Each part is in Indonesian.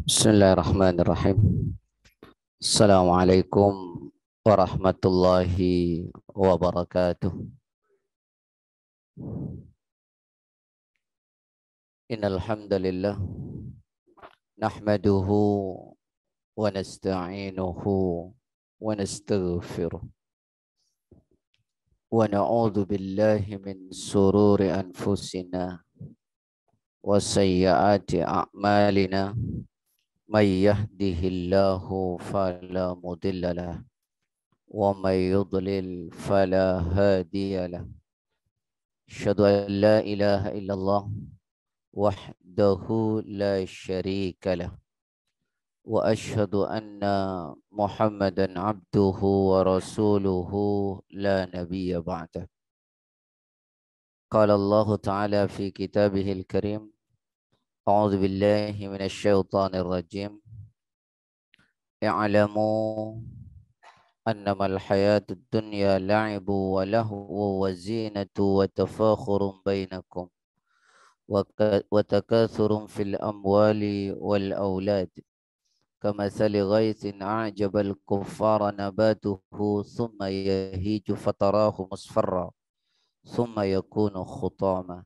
Bismillahirrahmanirrahim. Assalamualaikum warahmatullahi wabarakatuh. Innal hamdalillah nahmaduhu wa nasta'inuhu wa nastaghfiruh wa na'udzu billahi min sururi anfusina wa sayyiati a'malina may yahdihillahu fala mudilla lahu wa may yudlil fala hadiya lahu. Asyhadu an la ilaha illallah wahdahu la syarika lah wa asyhadu anna Muhammadan abduhu wa rasuluhu la nabiyya ba'dah. Qala Allah Ta'ala fi kitabihil karim, a'udzu billahi minasy syaithanir rajim. I'lamu annamal hayatud dunya la'ibu wa lahu wa zinatu wa tafakhurun bainakum وتكاثر في الأموال والأولاد كمثل غيث أعجب الكفار نباته ثم يهيج فتراه مصفرا ثم يكون خطاما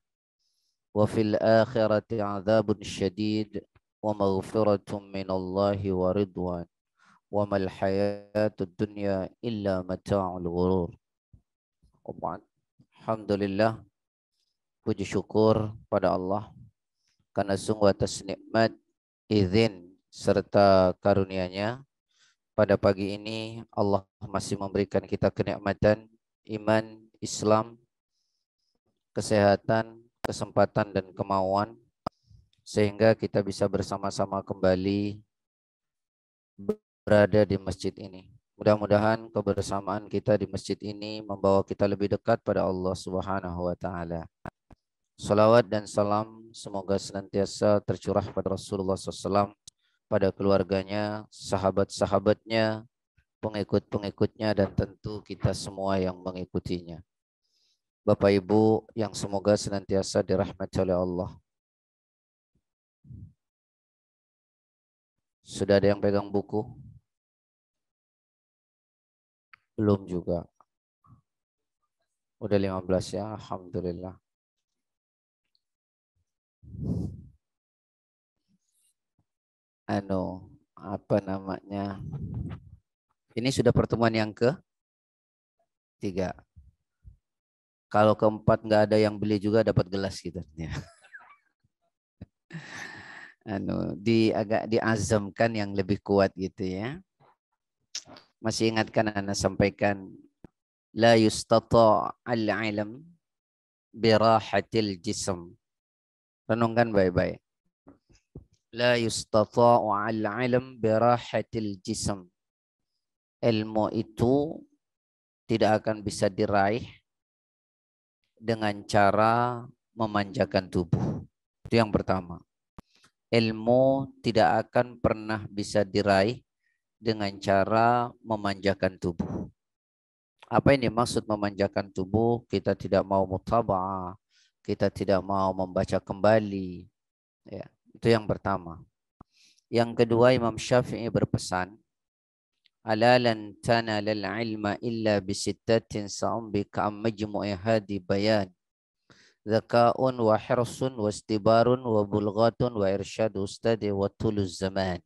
وفي الآخرة عذاب شديد ومغفرة من الله ورضوان وما الحياة الدنيا إلا متاع الغرور. الحمد لله. Puji syukur pada Allah karena sungguh atas nikmat, izin, serta karunia-Nya pada pagi ini Allah masih memberikan kita kenikmatan iman, Islam, kesehatan, kesempatan dan kemauan sehingga kita bisa bersama-sama kembali berada di masjid ini. Mudah-mudahan kebersamaan kita di masjid ini membawa kita lebih dekat pada Allah Subhanahu wa taala. Salawat dan salam semoga senantiasa tercurah pada Rasulullah SAW, pada keluarganya, sahabat-sahabatnya, pengikut-pengikutnya, dan tentu kita semua yang mengikutinya. Bapak Ibu yang semoga senantiasa dirahmati oleh Allah. Sudah ada yang pegang buku? Belum juga. Udah 15 ya, Alhamdulillah. Apa namanya? Ini sudah pertemuan yang ke-3. Kalau keempat nggak ada yang beli juga dapat gelas gitu. Agak diazamkan yang lebih kuat gitu ya. Masih ingatkan Anda sampaikan la yustata' al-ilm birahatil jism. Renungkan baik-baik. La yustata'u al-ilm birahatil jism. Ilmu itu tidak akan bisa diraih dengan cara memanjakan tubuh. Itu yang pertama. Ilmu tidak akan pernah bisa diraih dengan cara memanjakan tubuh. Apa ini maksud memanjakan tubuh? Kita tidak mau mutaba'ah, kita tidak mau membaca kembali. Ya, itu yang pertama. Yang kedua, Imam Syafi'i berpesan, ala lan tanalal ilma illa bisittatin sa'umbika majmu'i hadi bayan. Zaka'un wa hirsun wa istibarun wa bulghatun wa irsyad ustadi wa tuluz zaman.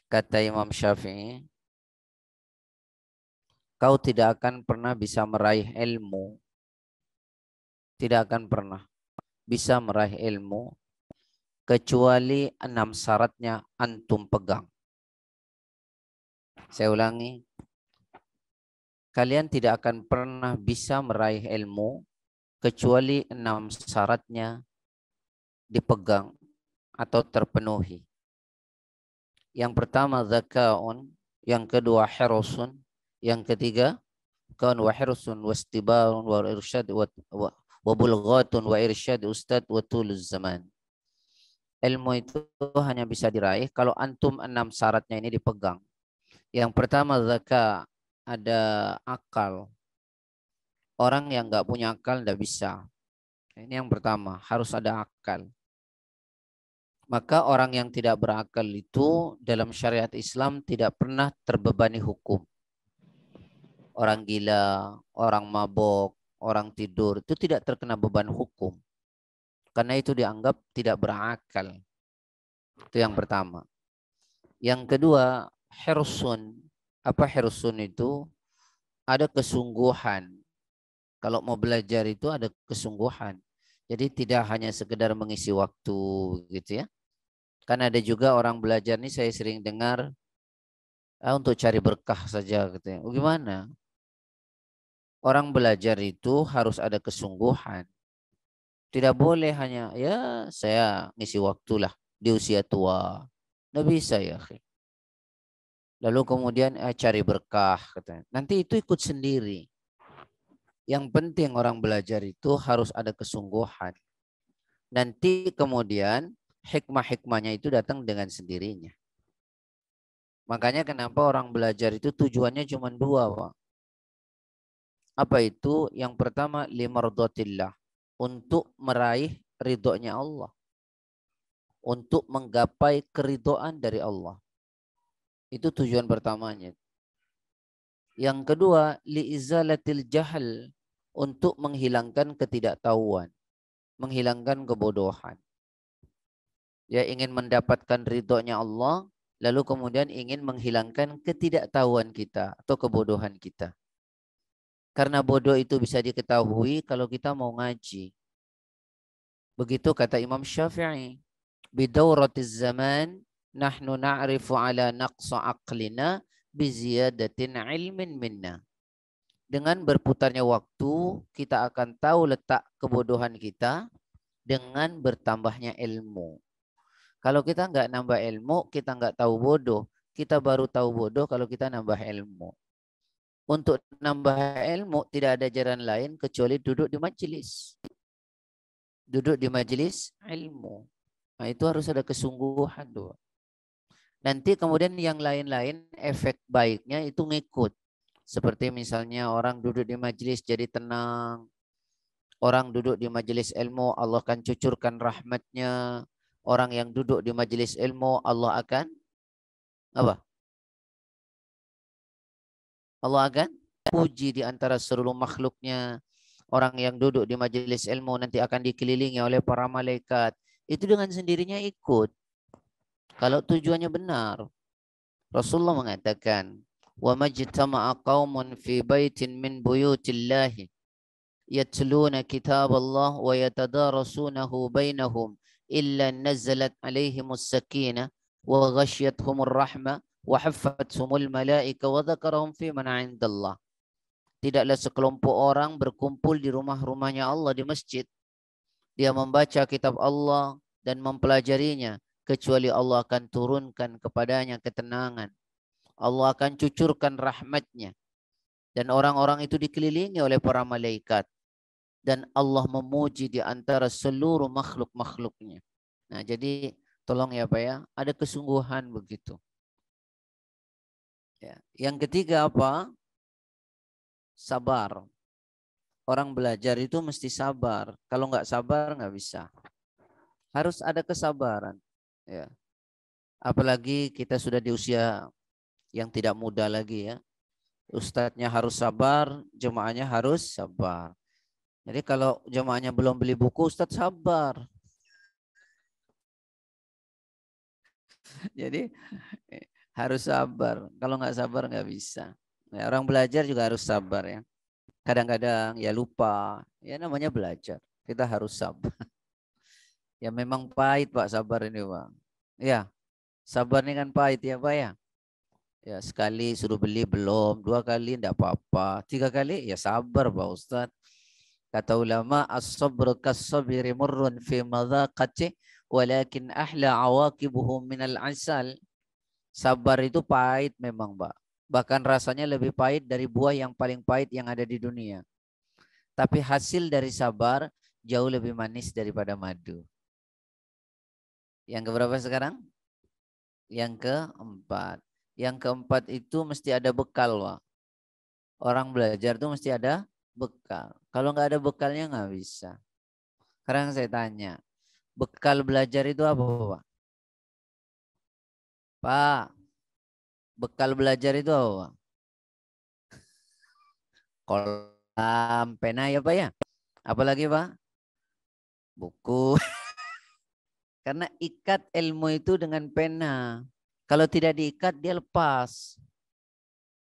Kata Imam Syafi'i, kau tidak akan pernah bisa meraih ilmu, tidak akan pernah bisa meraih ilmu kecuali 6 syaratnya antum pegang. Saya ulangi, kalian tidak akan pernah bisa meraih ilmu kecuali 6 syaratnya dipegang atau terpenuhi. Yang pertama zaka'un, yang kedua hirsun, yang ketiga kaun wa hirsun wastibarun wa irsyad wa bulghatun wa irsyad ustad wa tuluz zaman. Ilmu itu hanya bisa diraih kalau antum 6 syaratnya ini dipegang. Yang pertama zaka, ada akal. Orang yang nggak punya akal nggak bisa. Ini yang pertama, harus ada akal. Maka orang yang tidak berakal itu dalam syariat Islam tidak pernah terbebani hukum. Orang gila, orang mabok, orang tidur itu tidak terkena beban hukum. Karena itu dianggap tidak berakal. Itu yang pertama. Yang kedua, hirsun. Apa hirsun itu? Ada kesungguhan. Kalau mau belajar itu ada kesungguhan. Jadi tidak hanya sekedar mengisi waktu gitu ya. Kan ada juga orang belajar nih saya sering dengar untuk cari berkah saja gitu ya. Gimana? Orang belajar itu harus ada kesungguhan. Tidak boleh hanya ya saya ngisi waktu lah di usia tua. Nggak bisa ya. Lalu kemudian cari berkah katanya. Nanti itu ikut sendiri. Yang penting orang belajar itu harus ada kesungguhan. Nanti kemudian hikmah-hikmahnya itu datang dengan sendirinya. Makanya kenapa orang belajar itu tujuannya cuma dua, Pak. Apa itu? Yang pertama limardhatillah, untuk meraih ridhonya Allah, untuk menggapai keridhaan dari Allah. Itu tujuan pertamanya. Yang kedua liizalatil jahal, untuk menghilangkan ketidaktahuan, menghilangkan kebodohan. Ya ingin mendapatkan ridhonya Allah, lalu kemudian ingin menghilangkan ketidaktahuan kita atau kebodohan kita. Karena bodoh itu bisa diketahui kalau kita mau ngaji. Begitu kata Imam Syafi'i. Bidawratiz zaman nahnu na'rifu ala naqsa aqlina biziyadatin ilmin minna. Dengan berputarnya waktu, kita akan tahu letak kebodohan kita dengan bertambahnya ilmu. Kalau kita nggak nambah ilmu, kita nggak tahu bodoh. Kita baru tahu bodoh kalau kita nambah ilmu. Untuk nambah ilmu tidak ada jalan lain kecuali duduk di majelis. Duduk di majelis ilmu. Nah itu harus ada kesungguhan tuh. Nanti kemudian yang lain-lain efek baiknya itu ngikut. Seperti misalnya orang duduk di majelis jadi tenang. Orang duduk di majelis ilmu Allah akan cucurkan rahmatnya. Orang yang duduk di majelis ilmu Allah akan apa? Allah akan puji di antara seluruh makhluknya. Orang yang duduk di majelis ilmu nanti akan dikelilingi oleh para malaikat. Itu dengan sendirinya ikut. Kalau tujuannya benar. Rasulullah mengatakan, "Wa majtama'a qaumun fi baitin min buyutillahi yatluna kitab Allah wa yatadarasunahu bainahum illa nazalat alaihimus sakinah wa ghasyiyatuhumur rahmah wa haffathumul malaika wa dzakarahum fi man 'indallah." Tidaklah sekelompok orang berkumpul di rumah-rumahnya Allah di masjid. Dia membaca kitab Allah dan mempelajarinya, kecuali Allah akan turunkan kepadanya ketenangan. Allah akan cucurkan rahmatnya. Dan orang-orang itu dikelilingi oleh para malaikat. Dan Allah memuji di antara seluruh makhluk-makhluknya. Nah jadi tolong ya Pak ya, ada kesungguhan begitu. Ya. Yang ketiga apa? Sabar. Orang belajar itu mesti sabar. Kalau nggak sabar nggak bisa. Harus ada kesabaran. Ya. Apalagi kita sudah di usia yang tidak muda lagi ya. Ustadznya harus sabar, jemaahnya harus sabar. Jadi kalau jemaahnya belum beli buku, Ustadz sabar. Jadi harus sabar. Kalau nggak sabar nggak bisa. Ya, orang belajar juga harus sabar ya. Kadang-kadang ya lupa. Ya namanya belajar. Kita harus sabar. Ya memang pahit Pak sabar ini Pak. Ya sabar ini kan pahit ya Pak ya. Ya sekali suruh beli belum, dua kali enggak apa-apa, tiga kali ya sabar Pak Ustadz. Kata ulama as-sabru kas-sabiri murrun fi madhaqati walakin ahla awaqibuhu minal asal. Sabar itu pahit memang Pak. Bahkan rasanya lebih pahit dari buah yang paling pahit yang ada di dunia. Tapi hasil dari sabar jauh lebih manis daripada madu. Yang keberapa sekarang? Yang keempat. Yang keempat itu mesti ada bekal, Wak. Orang belajar tuh mesti ada bekal. Kalau nggak ada bekalnya nggak bisa. Sekarang saya tanya, bekal belajar itu apa, Pak? Pak, bekal belajar itu apa? Kolam, pena ya Pak ya? Apalagi Pak? Buku. Karena ikat ilmu itu dengan pena. Kalau tidak diikat dia lepas.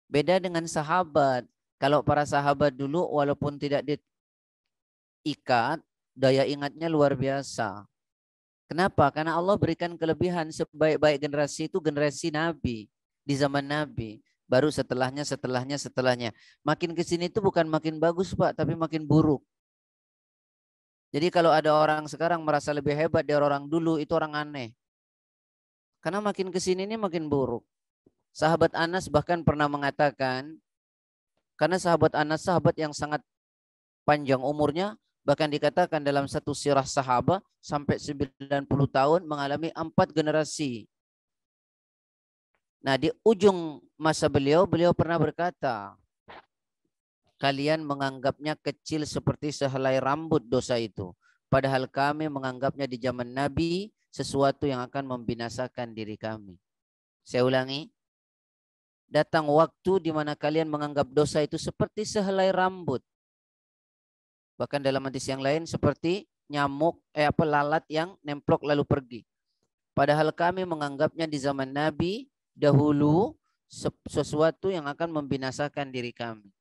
Beda dengan sahabat. Kalau para sahabat dulu walaupun tidak diikat, daya ingatnya luar biasa. Kenapa? Karena Allah berikan kelebihan sebaik-baik generasi itu generasi Nabi. Di zaman Nabi. Baru setelahnya. Makin ke sini itu bukan makin bagus Pak, tapi makin buruk. Jadi kalau ada orang sekarang merasa lebih hebat dari orang dulu, itu orang aneh. Karena makin ke sini ini makin buruk. Sahabat Anas bahkan pernah mengatakan, karena sahabat Anas sahabat yang sangat panjang umurnya, bahkan dikatakan dalam satu sirah sahabat sampai 90 tahun mengalami 4 generasi. Nah, di ujung masa beliau pernah berkata, kalian menganggapnya kecil seperti sehelai rambut dosa itu. Padahal kami menganggapnya di zaman Nabi sesuatu yang akan membinasakan diri kami. Saya ulangi, datang waktu di mana kalian menganggap dosa itu seperti sehelai rambut. Bahkan dalam hadis yang lain seperti nyamuk, lalat yang nemplok lalu pergi. Padahal kami menganggapnya di zaman Nabi dahulu sesuatu yang akan membinasakan diri kami.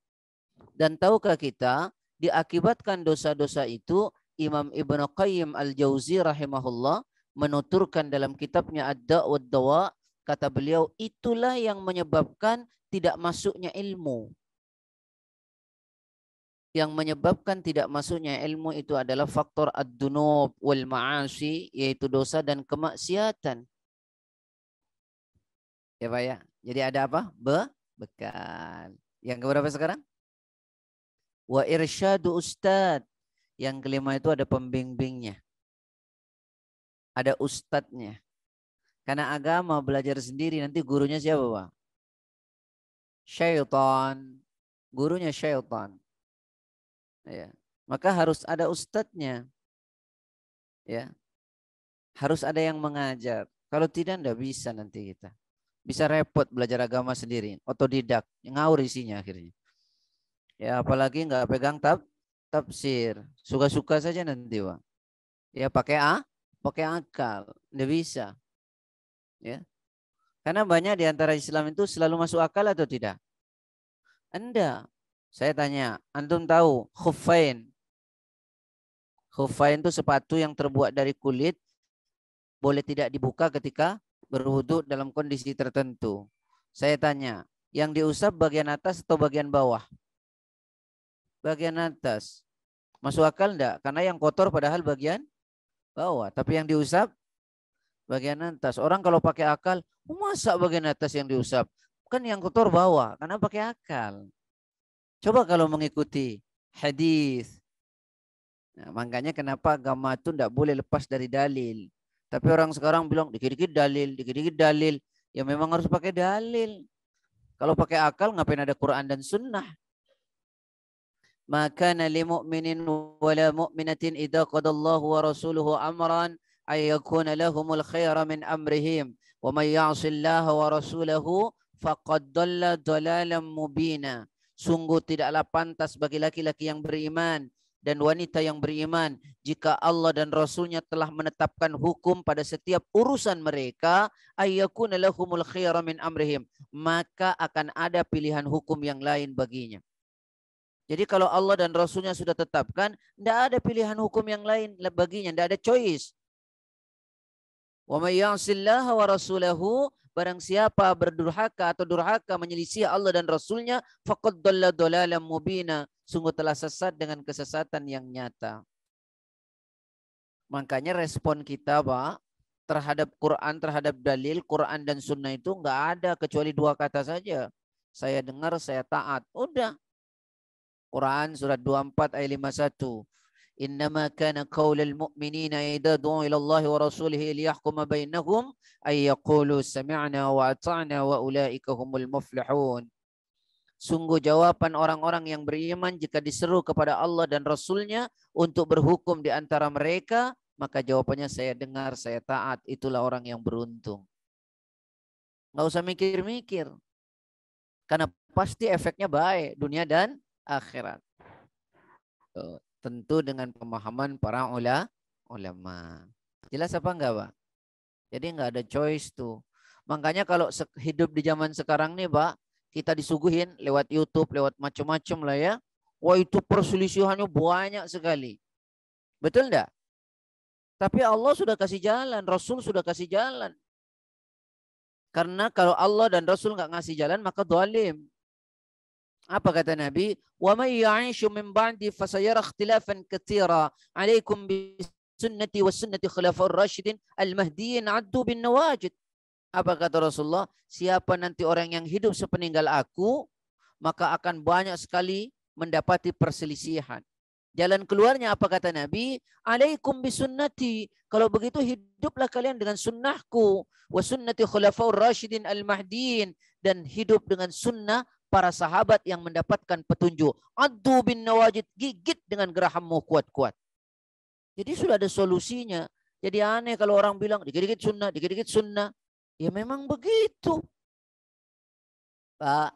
Dan tahukah kita, diakibatkan dosa-dosa itu, Imam Ibnu Qayyim Al-Jauzi rahimahullah menuturkan dalam kitabnya Ad-Da' wad-Dawa, kata beliau, itulah yang menyebabkan tidak masuknya ilmu. Yang menyebabkan tidak masuknya ilmu itu adalah faktor ad-dunub wal ma'asi, yaitu dosa dan kemaksiatan. Ya Pak ya. Jadi ada apa? Bekal. Yang keberapa sekarang? Wa irsyadu ustad. Yang kelima itu ada pembimbingnya. Ada ustadznya. Karena agama belajar sendiri, nanti gurunya siapa Pak? Syaitan. Gurunya syaitan. Ya. Maka harus ada ustadznya. Ya. Harus ada yang mengajar. Kalau tidak bisa nanti kita. Bisa repot belajar agama sendiri, otodidak, ngawur isinya akhirnya. Ya apalagi nggak pegang tafsir, suka-suka saja nanti Pak. Ya pakai akal, nggak bisa. Ya, karena banyak di antara Islam itu selalu masuk akal atau tidak? Anda, saya tanya, antum tahu khuffain? Khuffain itu sepatu yang terbuat dari kulit, boleh tidak dibuka ketika berwudu dalam kondisi tertentu. Saya tanya, yang diusap bagian atas atau bagian bawah? Bagian atas. Masuk akal enggak? Karena yang kotor padahal bagian bawah. Tapi yang diusap bagian atas. Orang kalau pakai akal, masa bagian atas yang diusap? Kan yang kotor bawah. Karena pakai akal. Coba kalau mengikuti hadis. Nah, makanya kenapa agama itu enggak boleh lepas dari dalil. Tapi orang sekarang bilang dikit-dikit dalil, dikit-dikit dalil. Ya memang harus pakai dalil. Kalau pakai akal ngapain ada Quran dan Sunnah? Maka li mu'minin wala mu'minatin idza qadallahu wa rasuluhu amran ay yakuna lahumul khaira min amrihim wa may ya'sillaha wa rasulahu faqad dhalla dhalalan mubina. Sungguh tidaklah pantas bagi laki-laki yang beriman dan wanita yang beriman jika Allah dan Rasulnya telah menetapkan hukum pada setiap urusan mereka, ayyakuna lahumul khiyara min amrihim, maka akan ada pilihan hukum yang lain baginya. Jadi kalau Allah dan Rasulnya sudah tetapkan, tidak ada pilihan hukum yang lain baginya, tidak ada choice. Wa may ya'sillaha wa rasulahu, barang siapa berdurhaka atau durhaka menyelisih Allah dan Rasulnya, faqad dhalla dhalalan mubina, sungguh telah sesat dengan kesesatan yang nyata. Makanya respon kita Pak terhadap Quran, terhadap dalil Quran dan Sunnah itu nggak ada kecuali 2 kata saja. Saya dengar, saya taat. Udah. Quran surat 24 ayat 51. Innama kana qaulul mu'minina idza du'u ila Allah wa rasulihi liyahkuma bainahum ay yaqulu sami'na wa ata'na wa ulaika humul muflihun. Sungguh jawaban orang-orang yang beriman jika diseru kepada Allah dan Rasulnya untuk berhukum di antara mereka, maka jawabannya saya dengar, saya taat. Itulah orang yang beruntung. Nggak usah mikir-mikir. Karena pasti efeknya baik dunia dan akhirat. Tentu dengan pemahaman para ulama. Jelas apa enggak, Pak? Jadi enggak ada choice tuh. Makanya kalau hidup di zaman sekarang nih, Pak, kita disuguhin lewat YouTube, lewat macam-macam lah ya. Wah, itu perselisihannya banyak sekali. Betul enggak? Tapi Allah sudah kasih jalan, Rasul sudah kasih jalan. Karena kalau Allah dan Rasul enggak ngasih jalan, maka zalim. Apa kata Nabi? Wa may ya'ishu min ba'di fasayara ikhtilafan katsira. 'Alaikum bi sunnati wa sunnati khulafa'ur rasyidin al-mahdiyyin 'addu bin nawajid. Apa kata Rasulullah? Siapa nanti orang yang hidup sepeninggal aku, maka akan banyak sekali mendapati perselisihan. Jalan keluarnya apa kata Nabi? Alaikum bisunnati. Kalau begitu hiduplah kalian dengan sunnahku. Wa sunnati khulafa'ur rasyidin al-mahdiin. Dan hidup dengan sunnah para sahabat yang mendapatkan petunjuk. Addu bin nawajid. Gigit dengan gerahammu kuat-kuat. Jadi sudah ada solusinya. Jadi aneh kalau orang bilang dikit-dikit sunnah, dikit-dikit sunnah. Ya memang begitu. Pak,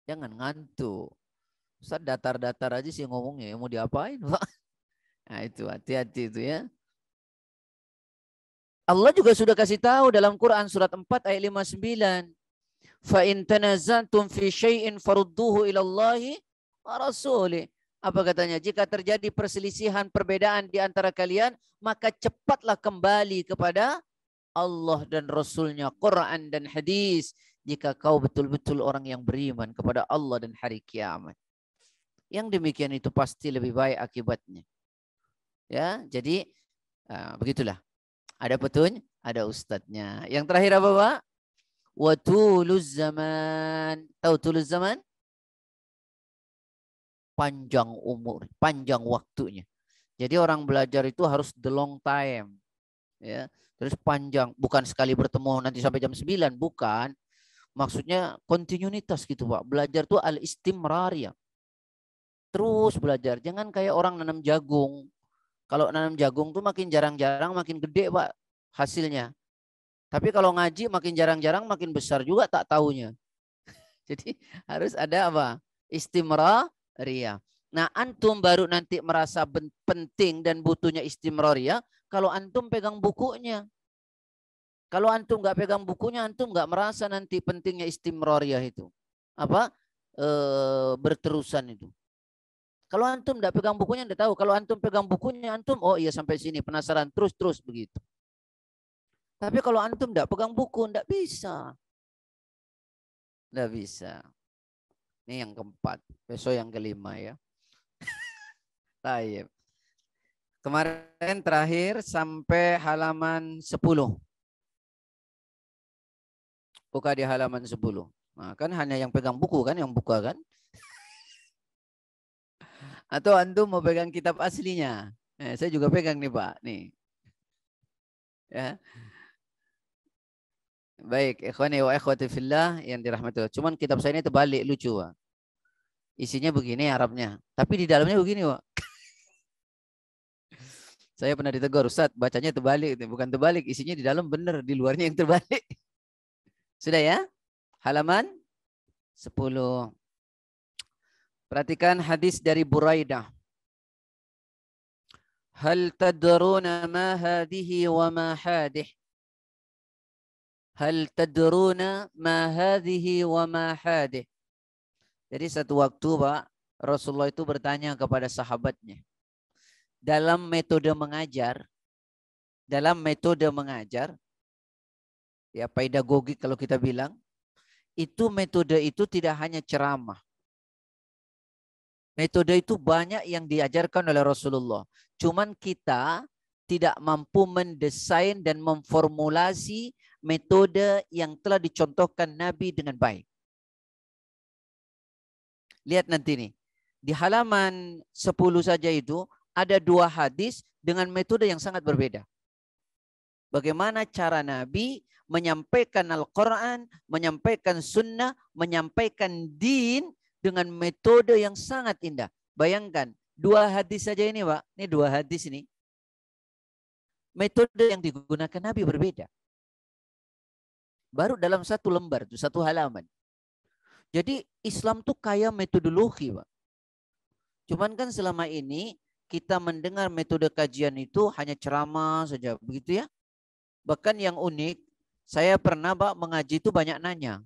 jangan ngantuk. Ustaz datar-datar aja sih ngomongnya, mau diapain, Pak? Nah itu hati-hati itu ya. Allah juga sudah kasih tahu dalam Quran surat 4 ayat 59. Fa in tanazantum fi syai'in farudduhu ila Allahi wa rasulih. Apa katanya? Jika terjadi perselisihan, perbedaan di antara kalian, maka cepatlah kembali kepada Allah dan Rasulnya, Quran dan hadis. Jika kau betul-betul orang yang beriman kepada Allah dan hari kiamat. Yang demikian itu pasti lebih baik akibatnya. Ya, jadi begitulah. Ada petunjuk, ada ustadznya. Yang terakhir apa, Pak? Wa tuluz zaman. Tahu tuluz zaman? Panjang umur, panjang waktunya. Jadi orang belajar itu harus the long time. Ya, terus panjang, bukan sekali bertemu nanti sampai jam 9, bukan. Maksudnya kontinuitas gitu, Pak. Belajar tuh al-istimrar ya. Terus belajar, jangan kayak orang nanam jagung. Kalau nanam jagung tuh makin jarang-jarang makin gede, Pak, hasilnya. Tapi kalau ngaji makin jarang-jarang makin besar juga tak taunya. Jadi harus ada apa? Istimrariyah. Nah, antum baru nanti merasa penting dan butuhnya istimrariyah kalau antum pegang bukunya. Kalau antum nggak pegang bukunya, antum nggak merasa nanti pentingnya istimrariyah itu. Apa? Berterusan itu. Kalau antum tidak pegang bukunya, tidak tahu. Kalau antum pegang bukunya, antum, oh iya sampai sini, penasaran, terus begitu. Tapi kalau antum tidak pegang buku, tidak bisa. Tidak bisa. Ini yang keempat. Besok yang kelima ya. Taib. Kemarin terakhir sampai halaman 10. Buka di halaman 10. Nah, kan hanya yang pegang buku kan, yang buka kan. Atau antum mau pegang kitab aslinya? Saya juga pegang nih, Pak. Nih. Ya. Baik, ikhwani wa ikhwati fillah yang dirahmati Allah. Cuman kitab saya ini terbalik, lucu, Pak. Isinya begini Arabnya, tapi di dalamnya begini, Pak. Saya pernah ditegur, Ustaz, bacanya terbalik, bukan terbalik, isinya di dalam benar, di luarnya yang terbalik. Sudah ya? Halaman 10. Perhatikan hadis dari Buraidah. Hal tadruna ma hadhihi wa ma hadih? Hal tadruna ma hadhihi wa ma hadih? Jadi satu waktu, Pak, Rasulullah itu bertanya kepada sahabatnya. Dalam metode mengajar, ya pedagogik kalau kita bilang, itu metode itu tidak hanya ceramah. Metode itu banyak yang diajarkan oleh Rasulullah. Cuman kita tidak mampu mendesain dan memformulasi metode yang telah dicontohkan Nabi dengan baik. Lihat nanti nih. Di halaman 10 saja itu ada 2 hadis dengan metode yang sangat berbeda. Bagaimana cara Nabi menyampaikan Al-Quran, menyampaikan sunnah, menyampaikan din dengan metode yang sangat indah. Bayangkan, 2 hadis saja ini, Pak. Ini 2 hadis ini. Metode yang digunakan Nabi berbeda. Baru dalam satu lembar, itu satu halaman. Jadi Islam tuh kaya metodologi, Pak. Cuman kan selama ini kita mendengar metode kajian itu hanya ceramah saja, begitu ya. Bahkan yang unik, saya pernah Pak mengaji itu banyak nanya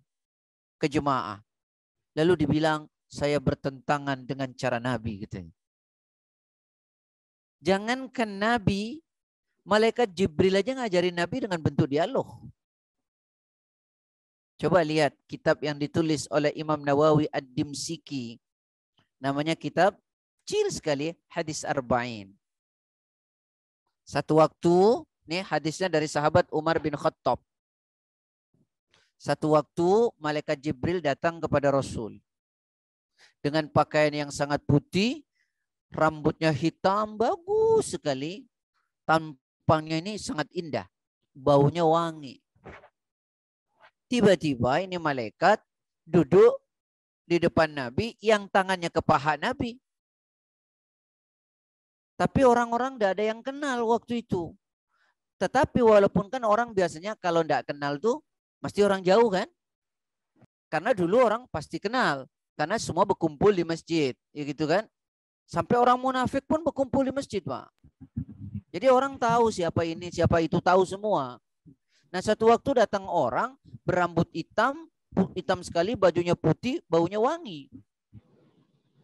ke jemaah. Lalu dibilang saya bertentangan dengan cara Nabi gitu. Jangankan Nabi, malaikat Jibril aja ngajarin Nabi dengan bentuk dialog. Coba lihat kitab yang ditulis oleh Imam Nawawi Ad-Dimsyiki. Namanya kitab kecil sekali, Hadis Arba'in. Satu waktu, nih hadisnya dari sahabat Umar bin Khattab. Satu waktu malaikat Jibril datang kepada Rasul. Dengan pakaian yang sangat putih, rambutnya hitam, bagus sekali. Tampangnya ini sangat indah. Baunya wangi. Tiba-tiba ini malaikat duduk di depan Nabi yang tangannya ke paha Nabi. Tapi orang-orang tidak ada yang kenal waktu itu. Tetapi walaupun kan orang biasanya kalau tidak kenal tuh mesti orang jauh kan. Karena dulu orang pasti kenal. Karena semua berkumpul di masjid. Ya gitu kan. Sampai orang munafik pun berkumpul di masjid, Pak. Jadi orang tahu siapa ini, siapa itu, tahu semua. Nah satu waktu datang orang berambut hitam, hitam sekali, bajunya putih, baunya wangi.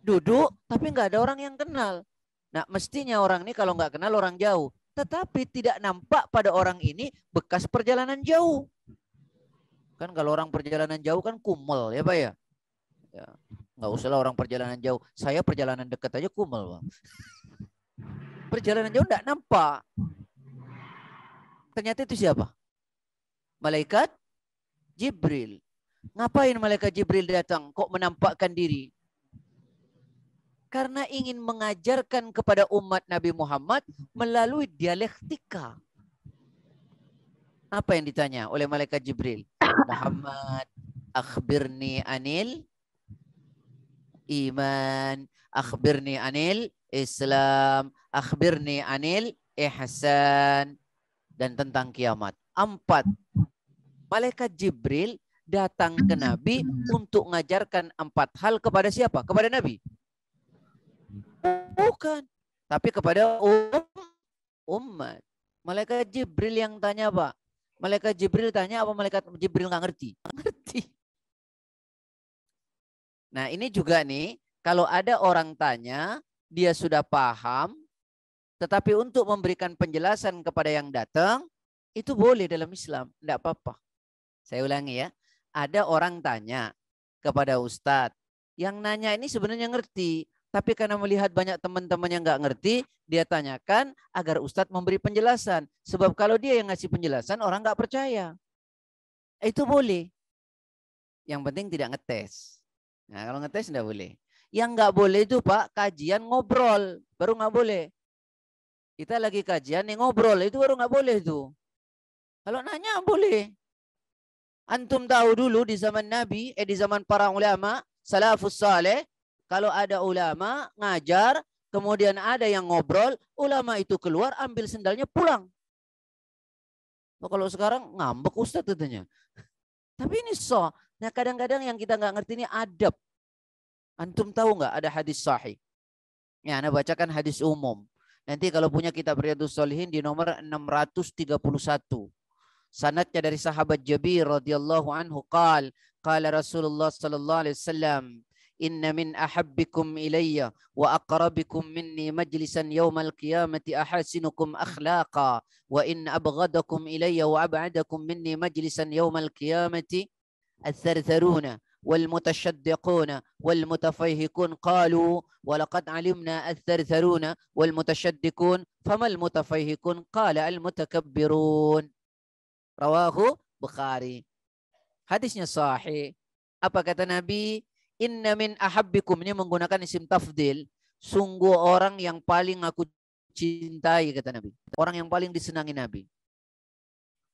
Duduk, tapi nggak ada orang yang kenal. Nah mestinya orang ini kalau nggak kenal orang jauh. Tetapi tidak nampak pada orang ini bekas perjalanan jauh. Kan kalau orang perjalanan jauh kan kumel ya Pak ya. Ya, nggak usah lah orang perjalanan jauh. Saya perjalanan dekat aja kumel, Bang. Perjalanan jauh nggak nampak. Ternyata itu siapa? Malaikat Jibril. Ngapain malaikat Jibril datang? Kok menampakkan diri? Karena ingin mengajarkan kepada umat Nabi Muhammad melalui dialektika. Apa yang ditanya oleh malaikat Jibril? Muhammad, akhbirni anil iman, akhbirni anil Islam, akhbirni anil ihsan, dan tentang kiamat. 4. Malaikat Jibril datang ke Nabi untuk mengajarkan 4 hal kepada siapa? Kepada Nabi? Bukan. Tapi kepada umat. Malaikat Jibril yang tanya, Pak. Malaikat Jibril tanya apa malaikat Jibril nggak ngerti? Ngerti. Nah ini juga nih, kalau ada orang tanya, dia sudah paham, tetapi untuk memberikan penjelasan kepada yang datang, itu boleh dalam Islam, tidak apa-apa. Saya ulangi ya, ada orang tanya kepada Ustadz, yang nanya ini sebenarnya ngerti, tapi karena melihat banyak teman-teman yang nggak ngerti, dia tanyakan agar Ustadz memberi penjelasan. Sebab kalau dia yang ngasih penjelasan, orang nggak percaya. Itu boleh. Yang penting tidak ngetes. Nah kalau ngetes nggak boleh. Yang nggak boleh itu Pak, kajian ngobrol, baru nggak boleh. Kita lagi kajian nih ngobrol, itu baru nggak boleh itu. Kalau nanya boleh. Antum tahu dulu di zaman Nabi, di zaman para ulama, salafus saleh, kalau ada ulama ngajar, kemudian ada yang ngobrol, ulama itu keluar, ambil sendalnya pulang. Kalau sekarang ngambek Ustaz katanya. Tapi ini Nah kadang-kadang yang kita nggak ngerti ini adab. Antum tahu nggak ada hadis sahih? Ya, Anda bacakan hadis umum. Nanti kalau punya kitab Riyadhus Shalihin di nomor 631. Sanadnya dari sahabat Jabir radhiyallahu anhu qala Rasulullah sallallahu alaihi wasallam inna min ahabbikum ilayya wa aqrabikum minni majlisan yawmal qiyamati ahasinukum akhlaqa wa in abghadakum ilayya wa ab'adakum minni majlisan yawmal qiyamati الثرثرون والمتشدقون والمتفيهقون قالوا ولقد علمنا الثرثرون والمتشدقون فما المتفيهقون قال المتكبرون Rawahu Bukhari. Hadisnya sahih. Apa kata Nabi? Inna min ahabbikum, ini menggunakan isim tafdil. Sungguh orang yang paling aku cintai, kata Nabi. Orang yang paling disenangi Nabi.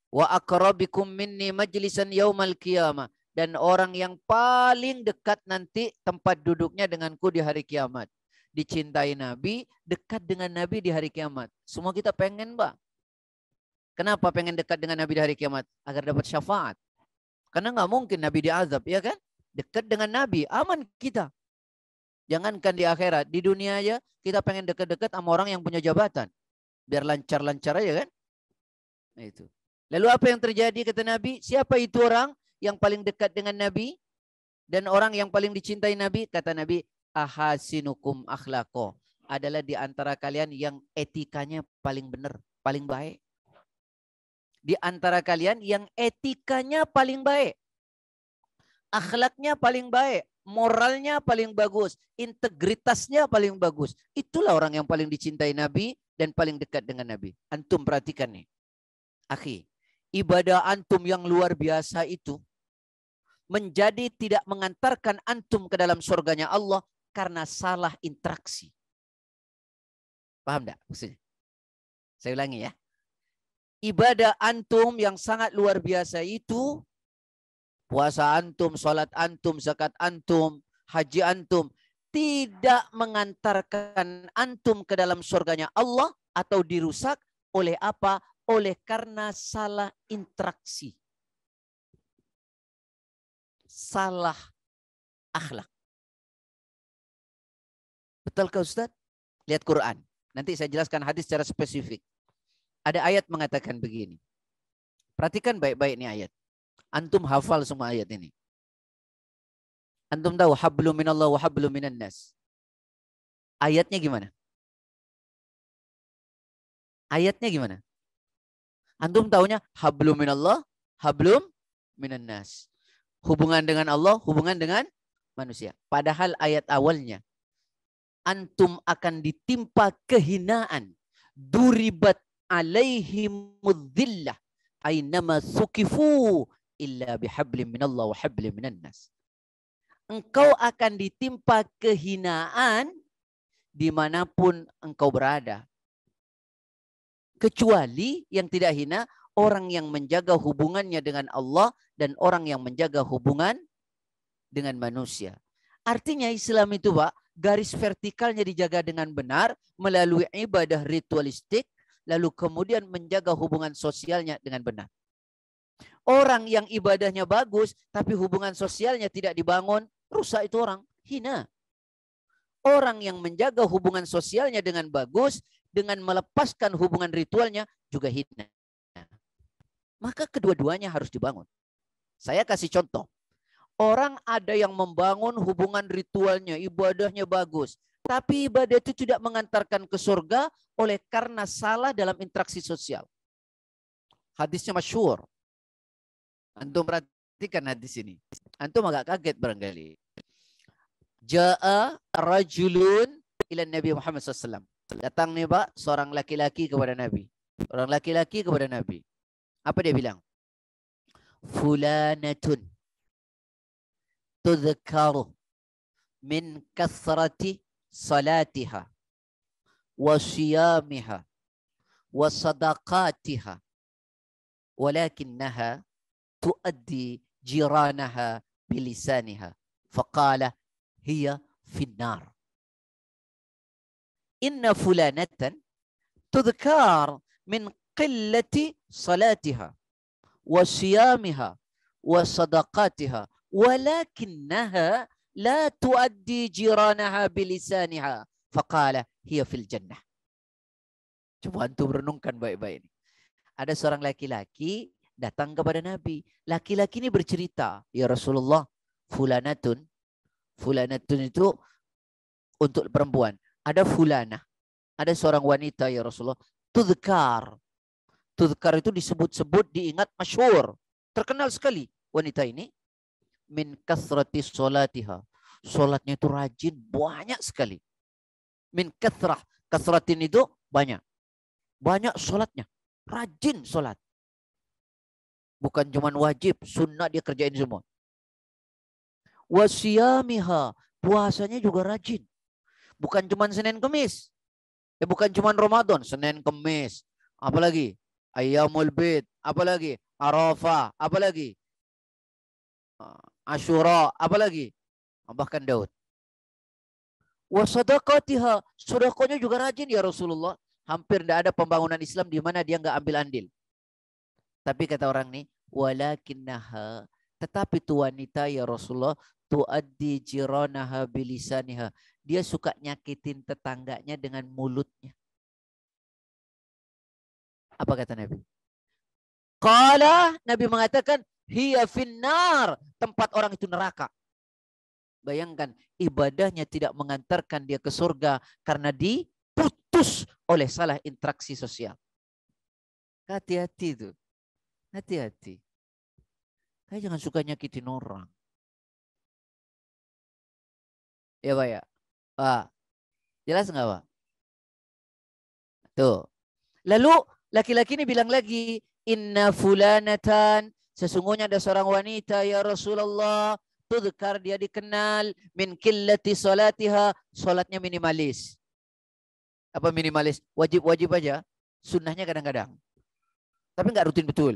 Wa aqrabikum minni majlisan yaumal qiyamah. Dan orang yang paling dekat nanti tempat duduknya denganku di hari kiamat. Dicintai Nabi, dekat dengan Nabi di hari kiamat. Semua kita pengen, Pak. Kenapa pengen dekat dengan Nabi di hari kiamat? Agar dapat syafaat. Karena nggak mungkin Nabi diazab, ya kan? Dekat dengan Nabi, aman kita. Jangankan di akhirat, di dunia aja kita pengen dekat-dekat sama orang yang punya jabatan. Biar lancar-lancar aja kan? Nah, itu. Lalu apa yang terjadi kata Nabi? Siapa itu orang yang paling dekat dengan Nabi? Dan orang yang paling dicintai Nabi? Kata Nabi, ahasinukum akhlaqo. Adalah di antara kalian yang etikanya paling benar, paling baik. Di antara kalian yang etikanya paling baik. Akhlaknya paling baik. Moralnya paling bagus. Integritasnya paling bagus. Itulah orang yang paling dicintai Nabi dan paling dekat dengan Nabi. Antum perhatikan nih. Akhi, ibadah antum yang luar biasa itu menjadi tidak mengantarkan antum ke dalam surganya Allah karena salah interaksi. Paham enggak maksudnya? Saya ulangi ya. Ibadah antum yang sangat luar biasa itu, puasa antum, sholat antum, zakat antum, haji antum, tidak mengantarkan antum ke dalam surganya Allah atau dirusak oleh apa? Oleh karena salah interaksi. Salah akhlak. Betulkah Ustaz? Lihat Quran. Nanti saya jelaskan hadis secara spesifik. Ada ayat mengatakan begini. Perhatikan baik-baik nih ayat. Antum hafal semua ayat ini. Antum tahu hablum minallah wa hablum minan nas. Ayatnya gimana? Ayatnya gimana? Antum tahunya hablum minallah, hablum minan nas. Hubungan dengan Allah, hubungan dengan manusia. Padahal ayat awalnya, antum akan ditimpa kehinaan. Duribat alaihimudzillah. Aynama sukifu illa bihablim minallah wa hablim minan nas. Engkau akan ditimpa kehinaan dimanapun engkau berada. Kecuali yang tidak hina, orang yang menjaga hubungannya dengan Allah dan orang yang menjaga hubungan dengan manusia. Artinya Islam itu Pak, garis vertikalnya dijaga dengan benar melalui ibadah ritualistik, lalu kemudian menjaga hubungan sosialnya dengan benar. Orang yang ibadahnya bagus, tapi hubungan sosialnya tidak dibangun, rusak itu orang, hina. Orang yang menjaga hubungan sosialnya dengan bagus, dengan melepaskan hubungan ritualnya, juga hina. Maka kedua-duanya harus dibangun. Saya kasih contoh. Orang ada yang membangun hubungan ritualnya, ibadahnya bagus. Tapi ibadah itu tidak mengantarkan ke surga oleh karena salah dalam interaksi sosial. Hadisnya masyhur. Antum perhatikan hadis ini. Antum agak kaget barangkali. Ja'a rajulun ila Nabi Muhammad SAW. Datang nih Pak, seorang laki-laki kepada Nabi. Orang laki-laki kepada Nabi. Apa dia bilang? Fulanatun tudhkaru min kathrati salatiha wa siyamiha wa sadaqatiha walakinnaha tuaddi jiranaha bilisaniha faqala hiya finnar. Inna fulanatan tudhkar min qillati salatiha wa siyamiha wa sadaqatiha walakinnaha la tuaddi jiranaha bilisaniha faqala hiya fil jannah. Coba antum renungkan baik-baik ini. Ada seorang laki-laki datang kepada Nabi. Laki-laki ini bercerita, ya Rasulullah, fulanatun itu untuk perempuan. Ada fulanah, ada seorang wanita ya Rasulullah, tudhkar. Tudhkar itu disebut-sebut, diingat, masyhur, terkenal sekali wanita ini. Min kathrati salatiha. Salatnya itu rajin, banyak sekali. Min kathrah. Kathratin itu banyak. Banyak salatnya. Rajin salat. Bukan cuma wajib, sunnah dia kerjain semua. Wasiyamiha. Puasanya juga rajin. Bukan cuma Senin Kemis. Bukan cuma Ramadan, Senin Kemis. Apalagi? Ayyamul Bid. Apalagi? Arafah. Apalagi? Asyura. Apalagi? Bahkan Daud. Wasadaqatiha. Sedekahnya juga rajin ya Rasulullah. Hampir tidak ada pembangunan Islam di mana dia nggak ambil andil. Tapi kata orang ini, walakinnaha Tetapi tu wanita ya Rasulullah, tuaddi jiranaha bilisaniha. Dia suka nyakitin tetangganya dengan mulutnya. Apa kata Nabi? Qala, Nabi mengatakan, hiya finnar, tempat orang itu neraka. Bayangkan, ibadahnya tidak mengantarkan dia ke surga karena diputus oleh salah interaksi sosial. Hati-hati itu. Hati-hati. Saya jangan suka nyakitin orang. Ya Pak ya? Pak, jelas nggak Pak? Tuh. Lalu laki-laki ini bilang lagi, inna fulanatan, sesungguhnya ada seorang wanita ya Rasulullah, tudhkar, dia dikenal, min qillati salatiha, salatnya minimalis. Apa minimalis? Wajib-wajib aja, sunnahnya kadang-kadang. Tapi nggak rutin betul.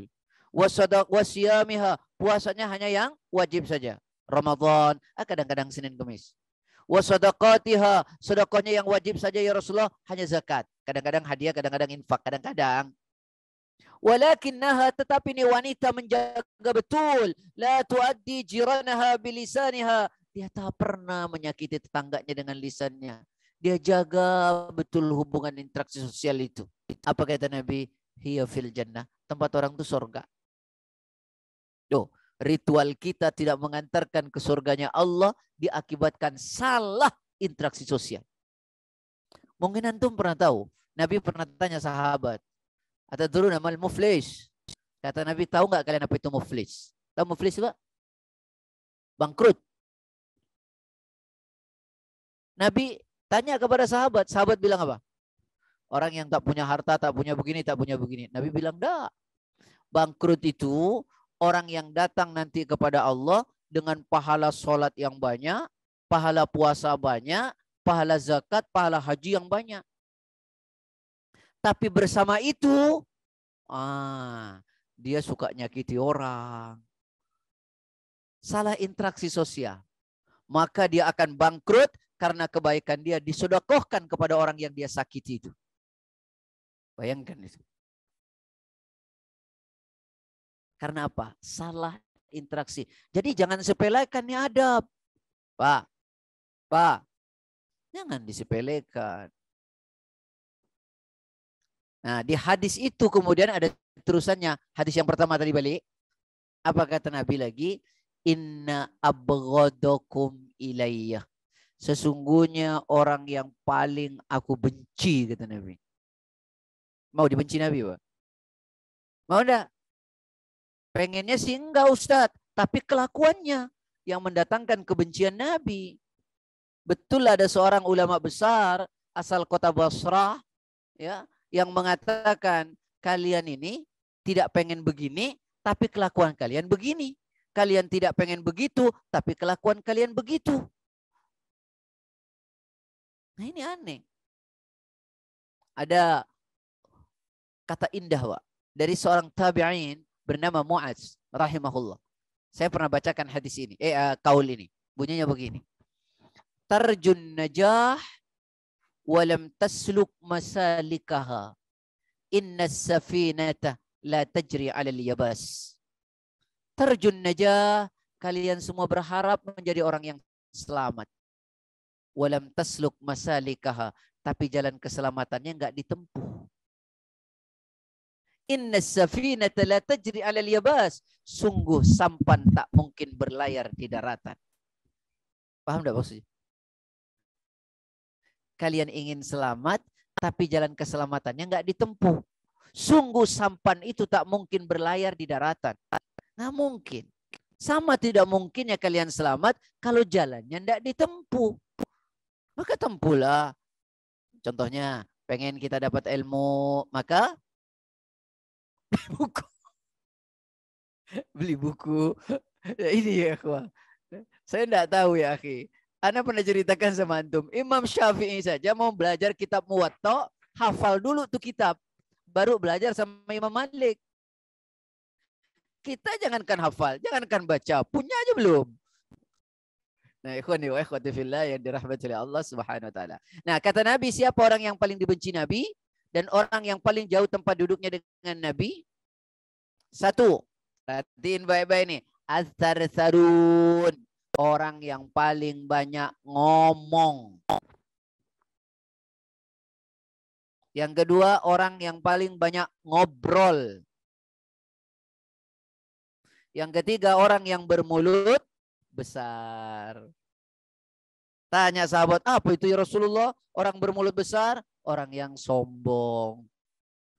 Wasiyamiha, puasanya hanya yang wajib saja. Ramadan, kadang-kadang Senin Kamis. Wasadaqatiha, sedekahnya yang wajib saja ya Rasulullah, hanya zakat. Kadang-kadang hadiah, kadang-kadang infak, kadang-kadang. Walakinnaha, tetapi ini wanita menjaga betul. La tuaddi jiranaha bilisaniha. Dia tak pernah menyakiti tetangganya dengan lisannya. Dia jaga betul hubungan interaksi sosial itu. Apa kata Nabi? Hiya fil jannah. Tempat orang itu surga. Tuh, ritual kita tidak mengantarkan ke surganya Allah diakibatkan salah interaksi sosial. Mungkin antum pernah tahu, Nabi pernah tanya sahabat, atadruna mal muflis? Kata Nabi, tahu nggak kalian apa itu muflis? Tahu muflis Pak? Bangkrut. Nabi tanya kepada sahabat, sahabat bilang apa? Orang yang tak punya harta, tak punya begini, tak punya begini. Nabi bilang, dah. Bangkrut itu orang yang datang nanti kepada Allah dengan pahala sholat yang banyak, pahala puasa banyak, pahala zakat, pahala haji yang banyak. Tapi bersama itu, dia suka nyakiti orang. Salah interaksi sosial. Maka dia akan bangkrut karena kebaikan dia disedekahkan kepada orang yang dia sakiti itu. Bayangkan itu. Karena apa? Salah interaksi. Jadi jangan sepelekan nih adab. Pak. Jangan disepelekan. Nah, di hadis itu kemudian ada terusannya. Hadis yang pertama tadi balik. Apa kata Nabi lagi? Inna abghadakum ilayya. Sesungguhnya orang yang paling aku benci, kata Nabi. Mau dibenci Nabi, Pak? Mau enggak? Pengennya sih enggak Ustadz, tapi kelakuannya yang mendatangkan kebencian Nabi. Betul ada seorang ulama besar asal kota Basrah ya, yang mengatakan kalian ini tidak pengen begini, tapi kelakuan kalian begini. Kalian tidak pengen begitu, tapi kelakuan kalian begitu. Nah ini aneh. Ada kata indah Pak, dari seorang tabi'in bernama Mu'adz rahimahullah. Saya pernah bacakan hadis ini, kaul ini. Bunyinya begini. Tarjun najah walam tasluk masalikaha. Inna safinata la tajri 'alal yabas. Tarjun najah, kalian semua berharap menjadi orang yang selamat. Walam tasluk masalikaha, tapi jalan keselamatannya enggak ditempuh. Inna safinata la tajri 'alal yabas. Sungguh sampan tak mungkin berlayar di daratan. Paham enggak maksudnya? Kalian ingin selamat, tapi jalan keselamatannya enggak ditempuh. Sungguh sampan itu tak mungkin berlayar di daratan. Nggak mungkin. Sama tidak mungkinnya kalian selamat kalau jalannya enggak ditempuh. Maka tempuhlah. Contohnya, pengen kita dapat ilmu, maka buku. Beli buku. Ini ya, kawan. Saya enggak tahu ya, akhi. Ana pernah ceritakan sama antum, Imam Syafi'i saja mau belajar kitab Muwatta, hafal dulu tuh kitab, baru belajar sama Imam Malik. Kita jangankan hafal, jangankan baca, punya aja belum. Nah, ikhwani wa ikhwati fillah yang dirahmati oleh Allah Subhanahu wa taala. Nah, kata Nabi, siapa orang yang paling dibenci Nabi dan orang yang paling jauh tempat duduknya dengan Nabi? Satu, perhatiin baik-baik nih. Ats-tsartsarun, orang yang paling banyak ngomong. Yang kedua, orang yang paling banyak ngobrol. Yang ketiga, orang yang bermulut besar. Tanya sahabat, apa itu ya Rasulullah? Orang bermulut besar, orang yang sombong.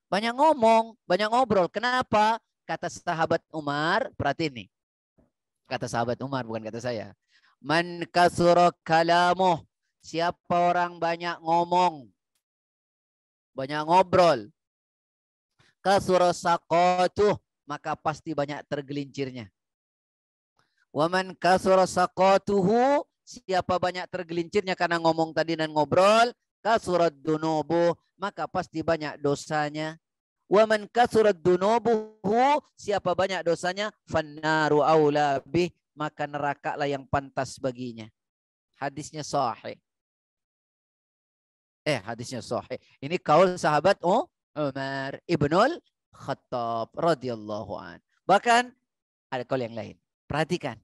Banyak ngomong, banyak ngobrol. Kenapa? Kata sahabat Umar, perhati nih. Kata sahabat Umar, bukan kata saya. Man kasura kalamuh, siapa orang banyak ngomong, banyak ngobrol, kasura saqatuh, maka pasti banyak tergelincirnya. Waman kasura saqatuhu, siapa banyak tergelincirnya karena ngomong tadi dan ngobrol, kasurat dunubuh, maka pasti banyak dosanya. Waman kasurat dunubuhu, siapa banyak dosanya, fannaru aula bih, maka neraka lah yang pantas baginya. Hadisnya sahih. Hadisnya sahih. Ini kaul sahabat Umar ibnul Khattab radhiyallahu an. Bahkan ada kaul yang lain. Perhatikan.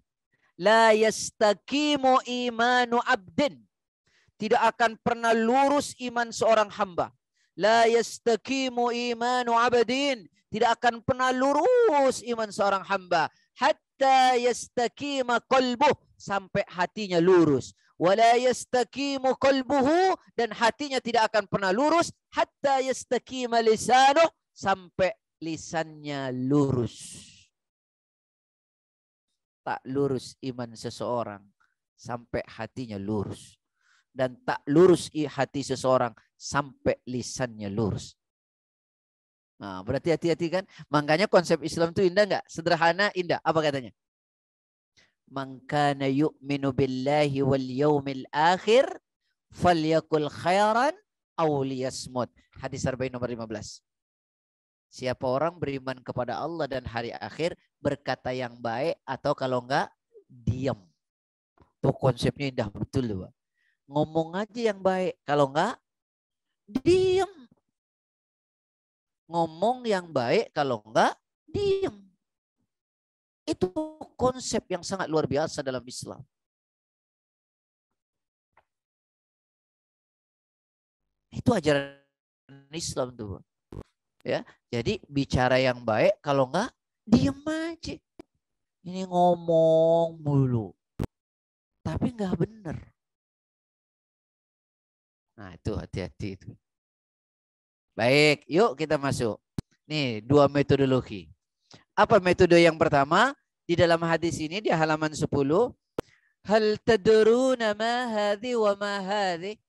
La yastaqimu imanu abdin. Tidak akan pernah lurus iman seorang hamba. La yastaqimu imanu abdin. Tidak akan pernah lurus iman seorang hamba. Hatta yastaqima qalbuh. Sampai hatinya lurus. Wala yastaqimu qalbuhu, dan hatinya tidak akan pernah lurus hatta yastaqima lisanuh, sampai lisannya lurus. Tak lurus iman seseorang sampai hatinya lurus, dan tak lurus hati seseorang sampai lisannya lurus. Nah, berarti hati-hati kan? Makanya konsep Islam itu indah enggak? Sederhana, indah. Apa katanya? Man kana yu'minu billahi wal yaumil akhir falyakul khairan aw liyasmut. Hadis Arba'in nomor 15. Siapa orang beriman kepada Allah dan hari akhir, berkata yang baik, atau kalau enggak diam. Tuh konsepnya indah betul loh. Ngomong aja yang baik, kalau enggak diam. Ngomong yang baik, kalau enggak diam. Itu konsep yang sangat luar biasa dalam Islam. Itu ajaran Islam tuh. Ya, jadi bicara yang baik, kalau enggak diam aja. Ini ngomong mulu, tapi enggak benar. Nah, itu hati-hati itu. Baik, yuk kita masuk. Nih, dua metodologi. Apa metode yang pertama? Di dalam hadis ini di halaman 10. Hal tadruna ma hadhi wa ma hadhi.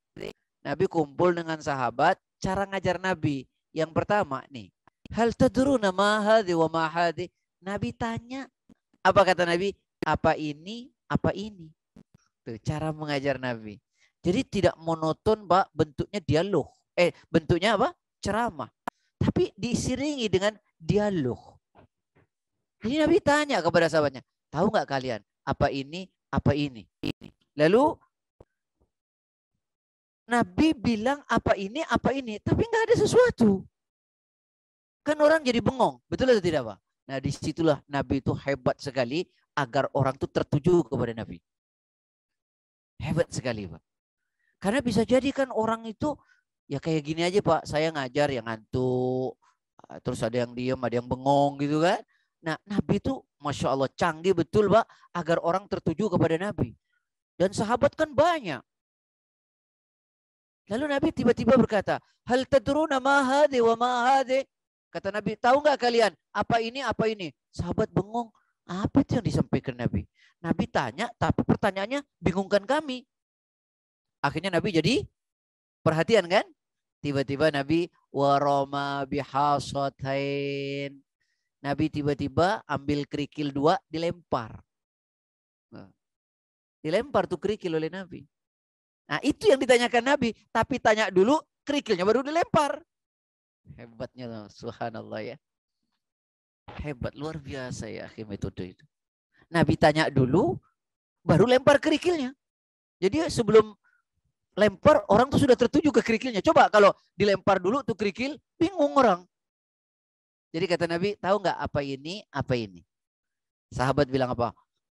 Nabi kumpul dengan sahabat, cara ngajar Nabi. Yang pertama nih. Hal tadruna ma hadhi wa ma hadhi. Nabi tanya. Apa kata Nabi? Apa ini? Apa ini? Tuh, cara mengajar Nabi. Jadi tidak monoton, Pak, bentuknya dialog. Bentuknya apa? Ceramah. Tapi diiringi dengan dialog. Jadi Nabi tanya kepada sahabatnya, tahu nggak kalian apa ini, apa ini? Lalu Nabi bilang apa ini, tapi nggak ada sesuatu. Kan orang jadi bengong, betul atau tidak, Pak? Nah, disitulah Nabi itu hebat sekali agar orang itu tertuju kepada Nabi. Hebat sekali, Pak. Karena bisa jadi kan orang itu ya kayak gini aja, Pak. Saya ngajar yang ngantuk, terus ada yang diem, ada yang bengong gitu kan. Nah, Nabi itu Masya Allah canggih betul, Pak, agar orang tertuju kepada Nabi. Dan sahabat kan banyak. Lalu Nabi tiba-tiba berkata, hal tadruna ma hadhi wa ma hadhi. Kata Nabi, tahu nggak kalian apa ini, apa ini? Sahabat bengong, apa itu yang disampaikan Nabi? Nabi tanya, tapi pertanyaannya bingungkan kami. Akhirnya Nabi jadi perhatian kan? Tiba-tiba Nabi waroma bihasatain. Nabi tiba-tiba ambil kerikil 2, dilempar. Dilempar tuh kerikil oleh Nabi. Nah, itu yang ditanyakan Nabi. Tapi tanya dulu, kerikilnya baru dilempar. Hebatnya, subhanallah ya. Hebat, luar biasa ya metode itu. Nabi tanya dulu, baru lempar kerikilnya. Jadi sebelum lempar, orang tuh sudah tertuju ke kerikilnya. Coba kalau dilempar dulu tuh kerikil, bingung orang. Jadi kata Nabi, tahu nggak apa ini, apa ini? Sahabat bilang apa?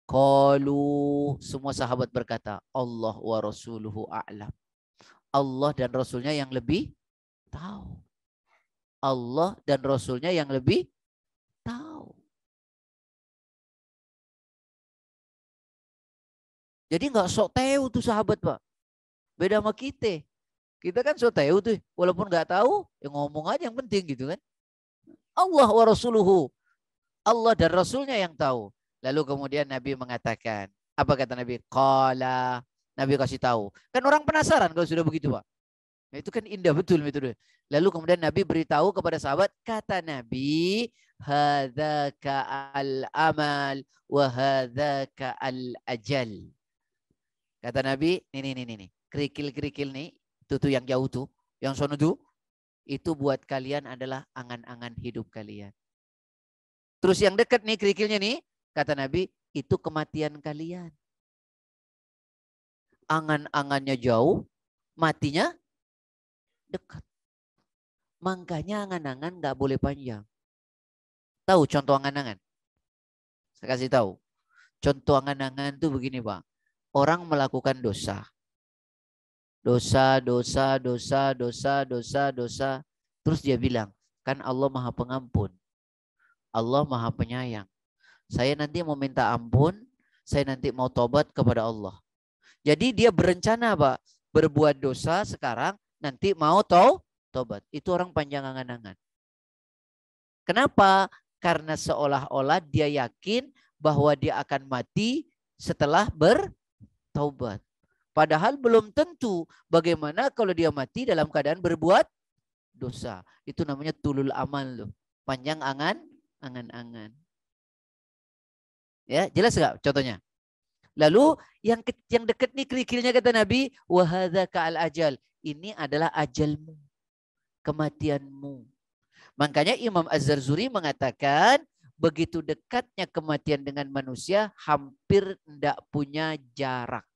Qalu, semua sahabat berkata, Allah wa rasuluhu a'lam. Allah dan Rasulnya yang lebih tahu. Allah dan Rasulnya yang lebih tahu. Jadi nggak sok tahu tuh sahabat, Pak. Beda sama kita. Kita kan sok tahu tuh. Walaupun nggak tahu, ya ngomong aja yang penting gitu kan. Allah wa rasuluhu. Allah dan Rasulnya yang tahu. Lalu kemudian Nabi mengatakan. Apa kata Nabi? Qala. Nabi kasih tahu. Kan orang penasaran kalau sudah begitu, Pak. Nah, itu kan indah betul metode. Lalu kemudian Nabi beritahu kepada sahabat, kata Nabi, hadzaka al-amal wa hadzaka al-ajal. Kata Nabi, nih. Kerikil-kerikil nih, tuh yang jauh tuh, yang sono tuh, itu buat kalian adalah angan-angan hidup kalian. Terus yang dekat nih kerikilnya nih, kata Nabi, itu kematian kalian. Angan-angannya jauh, matinya dekat. Makanya angan-angan nggak boleh panjang. Tahu contoh angan-angan? Saya kasih tahu. Contoh angan-angan tuh begini, Pak. Orang melakukan dosa. Dosa. Terus dia bilang, kan Allah Maha Pengampun. Allah Maha Penyayang. Saya nanti mau minta ampun, saya nanti mau tobat kepada Allah. Jadi dia berencana, Pak, berbuat dosa sekarang, nanti mau tobat. Itu orang panjang angan-angan. Kenapa? Karena seolah-olah dia yakin bahwa dia akan mati setelah bertaubat. Padahal belum tentu. Bagaimana kalau dia mati dalam keadaan berbuat dosa? Itu namanya tulul amal loh. Panjang angan-angan. Ya, jelas gak contohnya? Lalu yang dekat nih kerikilnya kata Nabi, wahadzaka al-ajal. Ini adalah ajalmu, kematianmu. Makanya Imam Az-Zarzuri mengatakan begitu dekatnya kematian dengan manusia hampir tidak punya jarak.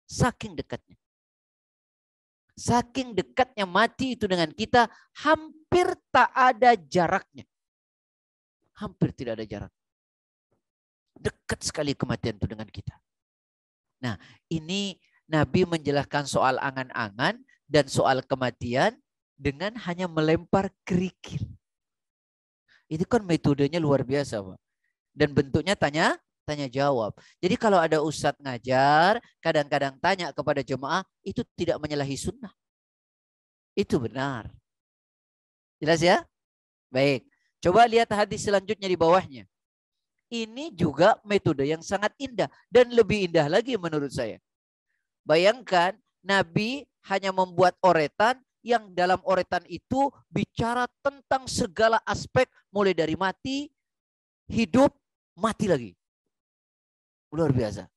Saking dekatnya. Saking dekatnya mati itu dengan kita hampir tak ada jaraknya. Hampir tidak ada jarak. Dekat sekali kematian itu dengan kita. Nah, ini Nabi menjelaskan soal angan-angan dan soal kematian dengan hanya melempar kerikil. Itu kan metodenya luar biasa, Pak. Dan bentuknya tanya jawab. Jadi kalau ada ustadz ngajar, kadang-kadang tanya kepada jemaah, itu tidak menyalahi sunnah. Itu benar. Jelas ya? Baik. Coba lihat hadis selanjutnya di bawahnya. Ini juga metode yang sangat indah dan lebih indah lagi menurut saya. Bayangkan Nabi hanya membuat oretan yang dalam oretan itu bicara tentang segala aspek mulai dari mati, hidup, mati lagi. Luar biasa.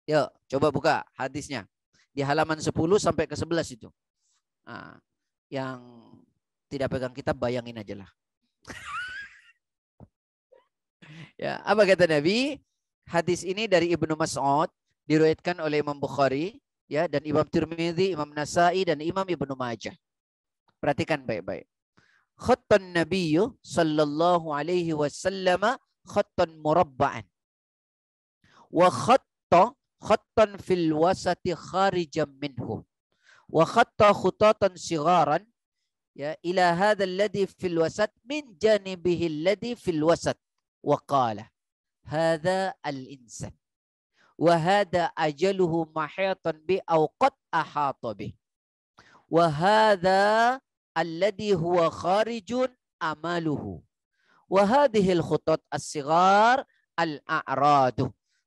Yuk, coba buka hadisnya. Di halaman 10 sampai ke 11 itu. Nah, yang tidak pegang kitab bayangin aja lah. Ya, apa kata Nabi? Hadis ini dari Ibnu Mas'ud, diriwayatkan oleh Imam Bukhari, ya, dan Imam Tirmidzi, Imam Nasai, dan Imam Ibnu Majah. Perhatikan baik-baik. Khattan Nabiyyu sallallahu alaihi wasallam khattan murabba'an. Wa khattan fil wasati kharijan minhu. Wa khatta khutatan sigharan ya ila hadha alladhi fil wasat min janibihi alladhi fil wasat. وقال هذا الإنسان وهذا أجله محيطا به أو قد أحاط به وهذا الذي هو خارج أماله وهذه الخطط الصغار الأعراض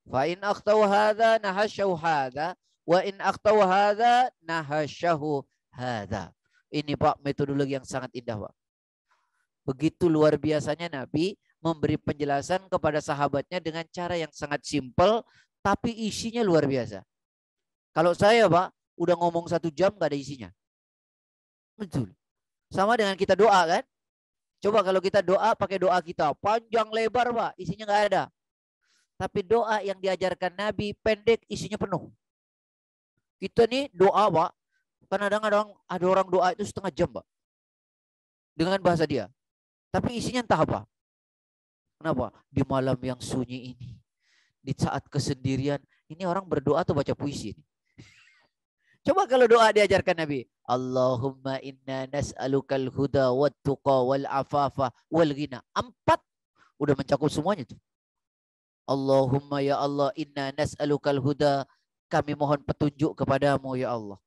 فإن أخطوا هذا نهشه هذا وإن أخطوا هذا نهشه هذا. Ini Pak metodologi yang sangat indah, Pak. Begitu luar biasanya Nabi memberi penjelasan kepada sahabatnya dengan cara yang sangat simpel, tapi isinya luar biasa. Kalau saya, Pak, udah ngomong 1 jam gak ada isinya. Betul. Sama dengan kita doa kan. Coba kalau kita doa pakai doa kita panjang lebar, Pak, isinya gak ada. Tapi doa yang diajarkan Nabi pendek, isinya penuh. Kita nih doa, Pak, kadang-kadang ada orang doa itu 1/2 jam, Pak, dengan bahasa dia. Tapi isinya entah apa. Kenapa? Di malam yang sunyi ini, di saat kesendirian, ini orang berdoa atau baca puisi? Coba kalau doa diajarkan Nabi. Allahumma inna nas'alukal huda wat tuqa wal afafa wal ghina. 4 udah mencakup semuanya tuh. Allahumma ya Allah inna nas'alukal huda. Kami mohon petunjuk kepadamu ya Allah.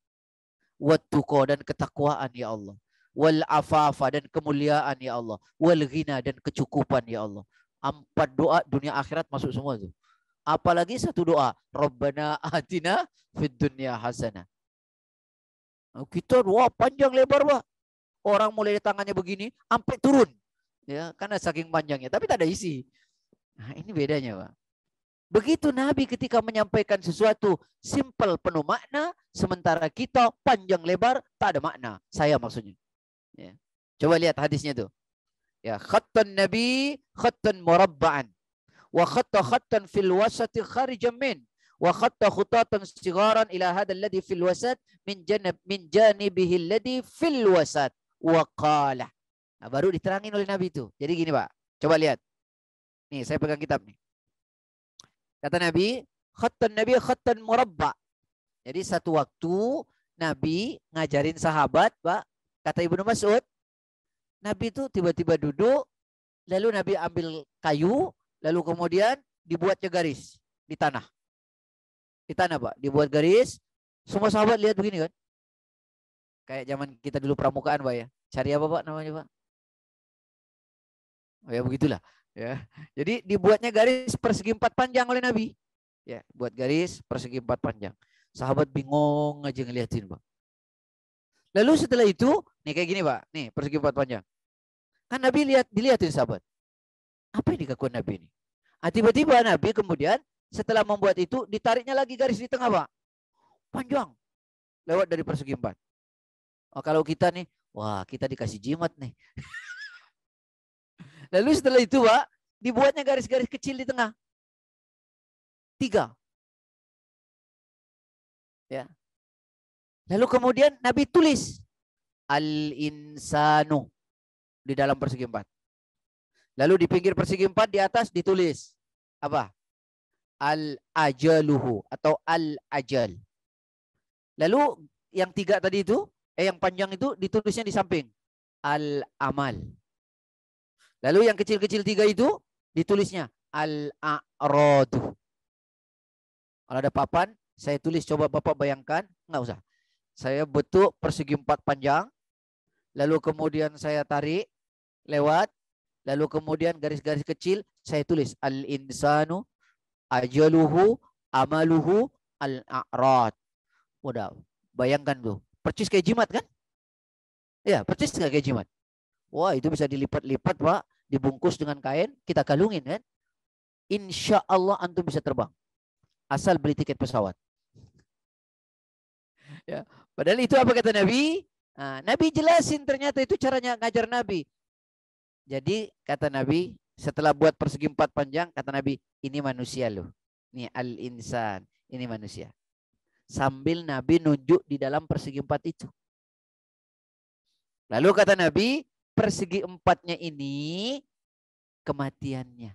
Wat tuqa dan ketakwaan ya Allah. Wal afafa dan kemuliaan ya Allah. Wal ghina dan kecukupan ya Allah. 4 doa dunia akhirat masuk semua tuh. Apalagi satu doa. Rabbana atina fid dunya hasanah. Kita wah panjang lebar Pak. Orang mulai tangannya begini sampai turun. Ya, karena saking panjangnya, tapi tak ada isi. Nah, ini bedanya, Pak. Begitu Nabi ketika menyampaikan sesuatu simple penuh makna, sementara kita panjang lebar tak ada makna. Saya maksudnya. Ya. Coba lihat hadisnya tuh. Ya, khattan Nabi khattan murabba'an wa khattan fil wasati kharijan min. Wa khatta khutatan sigharan ila hadha alladhi fil wasat min janibihi alladhi fil wasat wa qala. Nah, baru diterangin oleh Nabi itu. Jadi gini, Pak. Coba lihat. Nih, saya pegang kitab nih. Kata Nabi, khattan murabba. Jadi satu waktu Nabi ngajarin sahabat, Pak, kata Ibnu Mas'ud, Nabi itu tiba-tiba duduk, lalu Nabi ambil kayu, lalu kemudian dibuatnya garis di tanah. Di tanah, Pak. Dibuat garis. Semua sahabat lihat begini kan. Kayak zaman kita dulu pramukaan, Pak ya. Cari apa, Pak, namanya, Pak? Oh ya, begitulah. Ya. Jadi dibuatnya garis persegi 4 panjang oleh Nabi. Ya, buat garis persegi 4 panjang. Sahabat bingung aja ngeliatin, Pak. Lalu setelah itu, nih kayak gini, Pak. Nih, persegi 4 panjang. Kan Nabi dilihatin sahabat. Apa yang dikakuan Nabi ini? Ah, tiba-tiba Nabi kemudian setelah membuat itu, ditariknya lagi garis di tengah, Pak. Panjang. Lewat dari persegi 4. Oh, kalau kita nih, wah kita dikasih jimat nih. Lalu setelah itu, Pak, dibuatnya garis-garis kecil di tengah. 3. Ya. Lalu kemudian Nabi tulis Al-insanu di dalam persegi 4. Lalu di pinggir persegi 4 di atas ditulis apa? Al-ajaluhu atau al-ajal. Lalu yang 3 tadi itu, yang panjang itu ditulisnya di samping. Al-amal. Lalu yang kecil-kecil 3 itu ditulisnya al-a'radu. Kalau ada papan, saya tulis, coba Bapak bayangkan. Enggak usah. Saya bentuk persegi 4 panjang. Lalu kemudian saya tarik lewat. Lalu kemudian garis-garis kecil saya tulis al-insanu ajaluhu amaluhu al-a'rad. Udah, bayangkan tuh. Percis kayak jimat kan? Ya, percis kayak jimat. Wah, itu bisa dilipat-lipat, Pak. Dibungkus dengan kain, kita kalungin kan? Insya Allah antum bisa terbang. Asal beli tiket pesawat. Ya, padahal itu apa kata Nabi? Nah, Nabi jelasin ternyata itu caranya ngajar Nabi. Jadi kata Nabi, setelah buat persegi 4 panjang, kata Nabi, ini manusia loh. Ini al-insan, ini manusia. Sambil Nabi nunjuk di dalam persegi 4 itu. Lalu kata Nabi, persegi 4-nya ini kematiannya.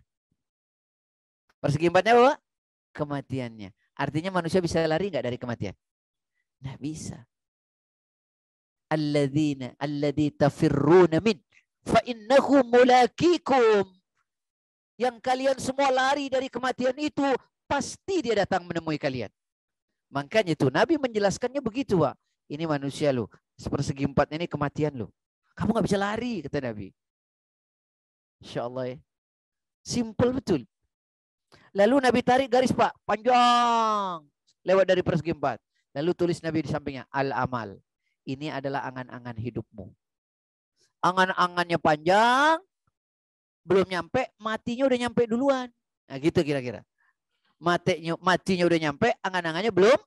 Persegi 4-nya apa? Kematiannya. Artinya manusia bisa lari nggak dari kematian? Nggak bisa. Alladzi tafirruna min fa innahu mulaqikum. Yang kalian semua lari dari kematian itu, pasti dia datang menemui kalian. Makanya itu Nabi menjelaskannya begitu, Pak. Ini manusia loh. Sepersegi 4 ini kematian loh. Kamu nggak bisa lari, kata Nabi. Insya Allah ya. Simple betul. Lalu Nabi tarik garis, Pak, panjang. Lewat dari persegi 4. Lalu tulis Nabi di sampingnya, al-amal. Ini adalah angan-angan hidupmu. Angan-angannya panjang, belum nyampe, matinya udah nyampe duluan. Nah gitu kira-kira. Matinya udah nyampe, angan-angannya belum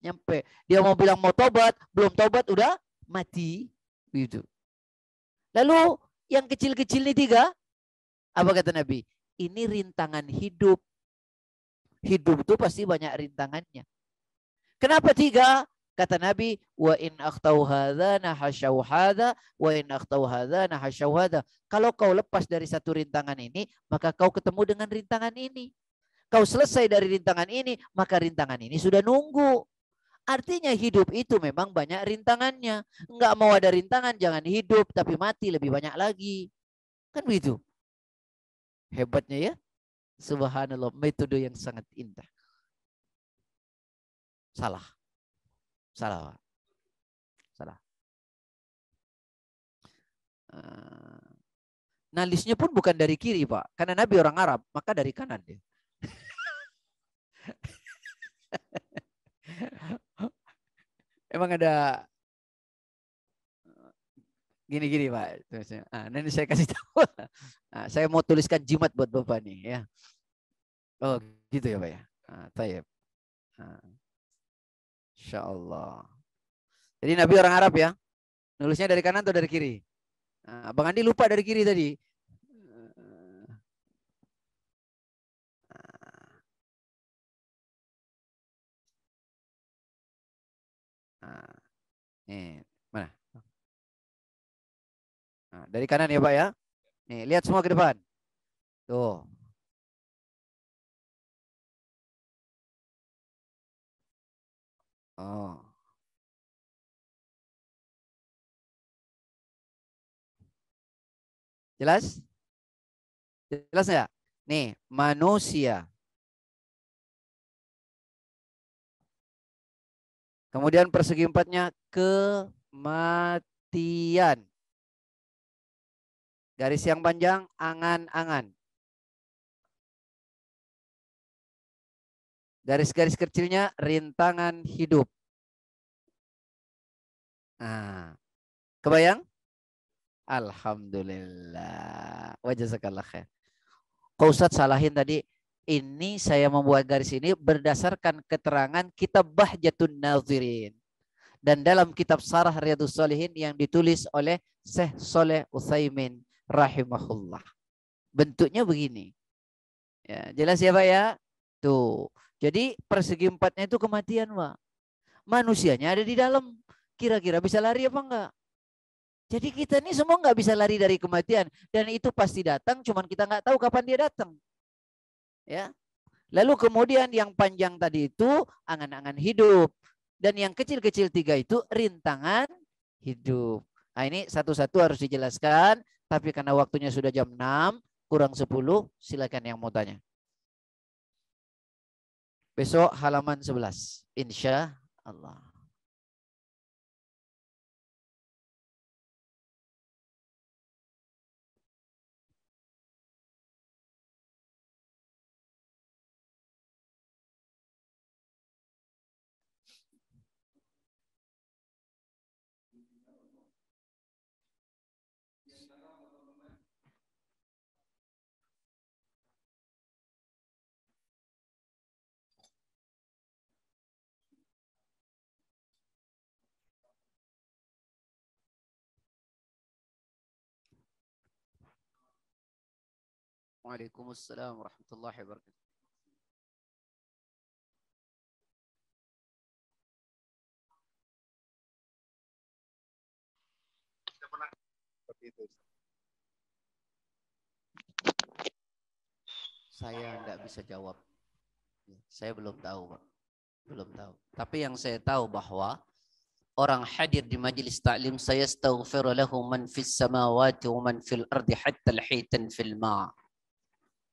nyampe. Dia mau bilang mau tobat, belum tobat udah mati. Gitu. Lalu yang kecil-kecil ini 3, apa kata Nabi? Ini rintangan hidup. Hidup itu pasti banyak rintangannya. Kenapa 3? Kata Nabi, wa in akhtau hadza nahasyaw hadza wa in akhtau hadza nahasyaw hadza. Kalau kau lepas dari satu rintangan ini, maka kau ketemu dengan rintangan ini. Kau selesai dari rintangan ini, maka rintangan ini sudah nunggu. Artinya hidup itu memang banyak rintangannya. Enggak mau ada rintangan, jangan hidup, tapi mati lebih banyak lagi. Kan begitu. Hebatnya ya. Subhanallah, metode yang sangat indah. Salah. Salah. Salah. Nalisnya pun bukan dari kiri, Pak. Karena Nabi orang Arab, maka dari kanan dia. Emang ada gini-gini, Pak. Nanti saya kasih tahu. Saya mau tuliskan jimat buat Bapak nih ya. Oh, gitu ya, Pak ya. Tayyib. Insya Allah. Jadi Nabi orang Arab ya. Nulisnya dari kanan atau dari kiri? Bang Andi lupa dari kiri tadi. Nih, mana? Dari kanan ya, Pak ya. Nih, lihat semua ke depan. Tuh. Oh. Jelas? Jelas nggak? Nih, manusia. Kemudian persegi empatnya kematian. Garis yang panjang, angan-angan. Garis-garis kecilnya, rintangan hidup. Kebayang? Alhamdulillah. Wajazakallah khair. Kau Ustaz salahin tadi. Ini saya membuat garis ini berdasarkan keterangan kitab Bahjatun Nazirin. Dan dalam kitab Sarah Riyadhus Shalihin yang ditulis oleh Syekh Shalih Utsaimin rahimahullah. Bentuknya begini. Ya, jelas ya Pak ya? Tuh. Jadi persegi empatnya itu kematian, Pak. Manusianya ada di dalam. Kira-kira bisa lari apa enggak? Jadi kita ini semua nggak bisa lari dari kematian. Dan itu pasti datang, cuman kita nggak tahu kapan dia datang. Ya. Lalu kemudian yang panjang tadi itu angan-angan hidup. Dan yang kecil-kecil 3 itu rintangan hidup. Nah ini satu-satu harus dijelaskan. Tapi karena waktunya sudah jam 6, kurang 10, silakan yang mau tanya. Besok halaman 11. Insya Allah. Waalaikumsalam warahmatullahi wabarakatuh. Saya enggak bisa jawab. Saya belum tahu, Pak. Belum tahu. Tapi yang saya tahu bahwa orang hadir di majelis ta'lim saya astaghfiru lahu man fis samawati wa man fil ardi hatta al-hitan fil ma'.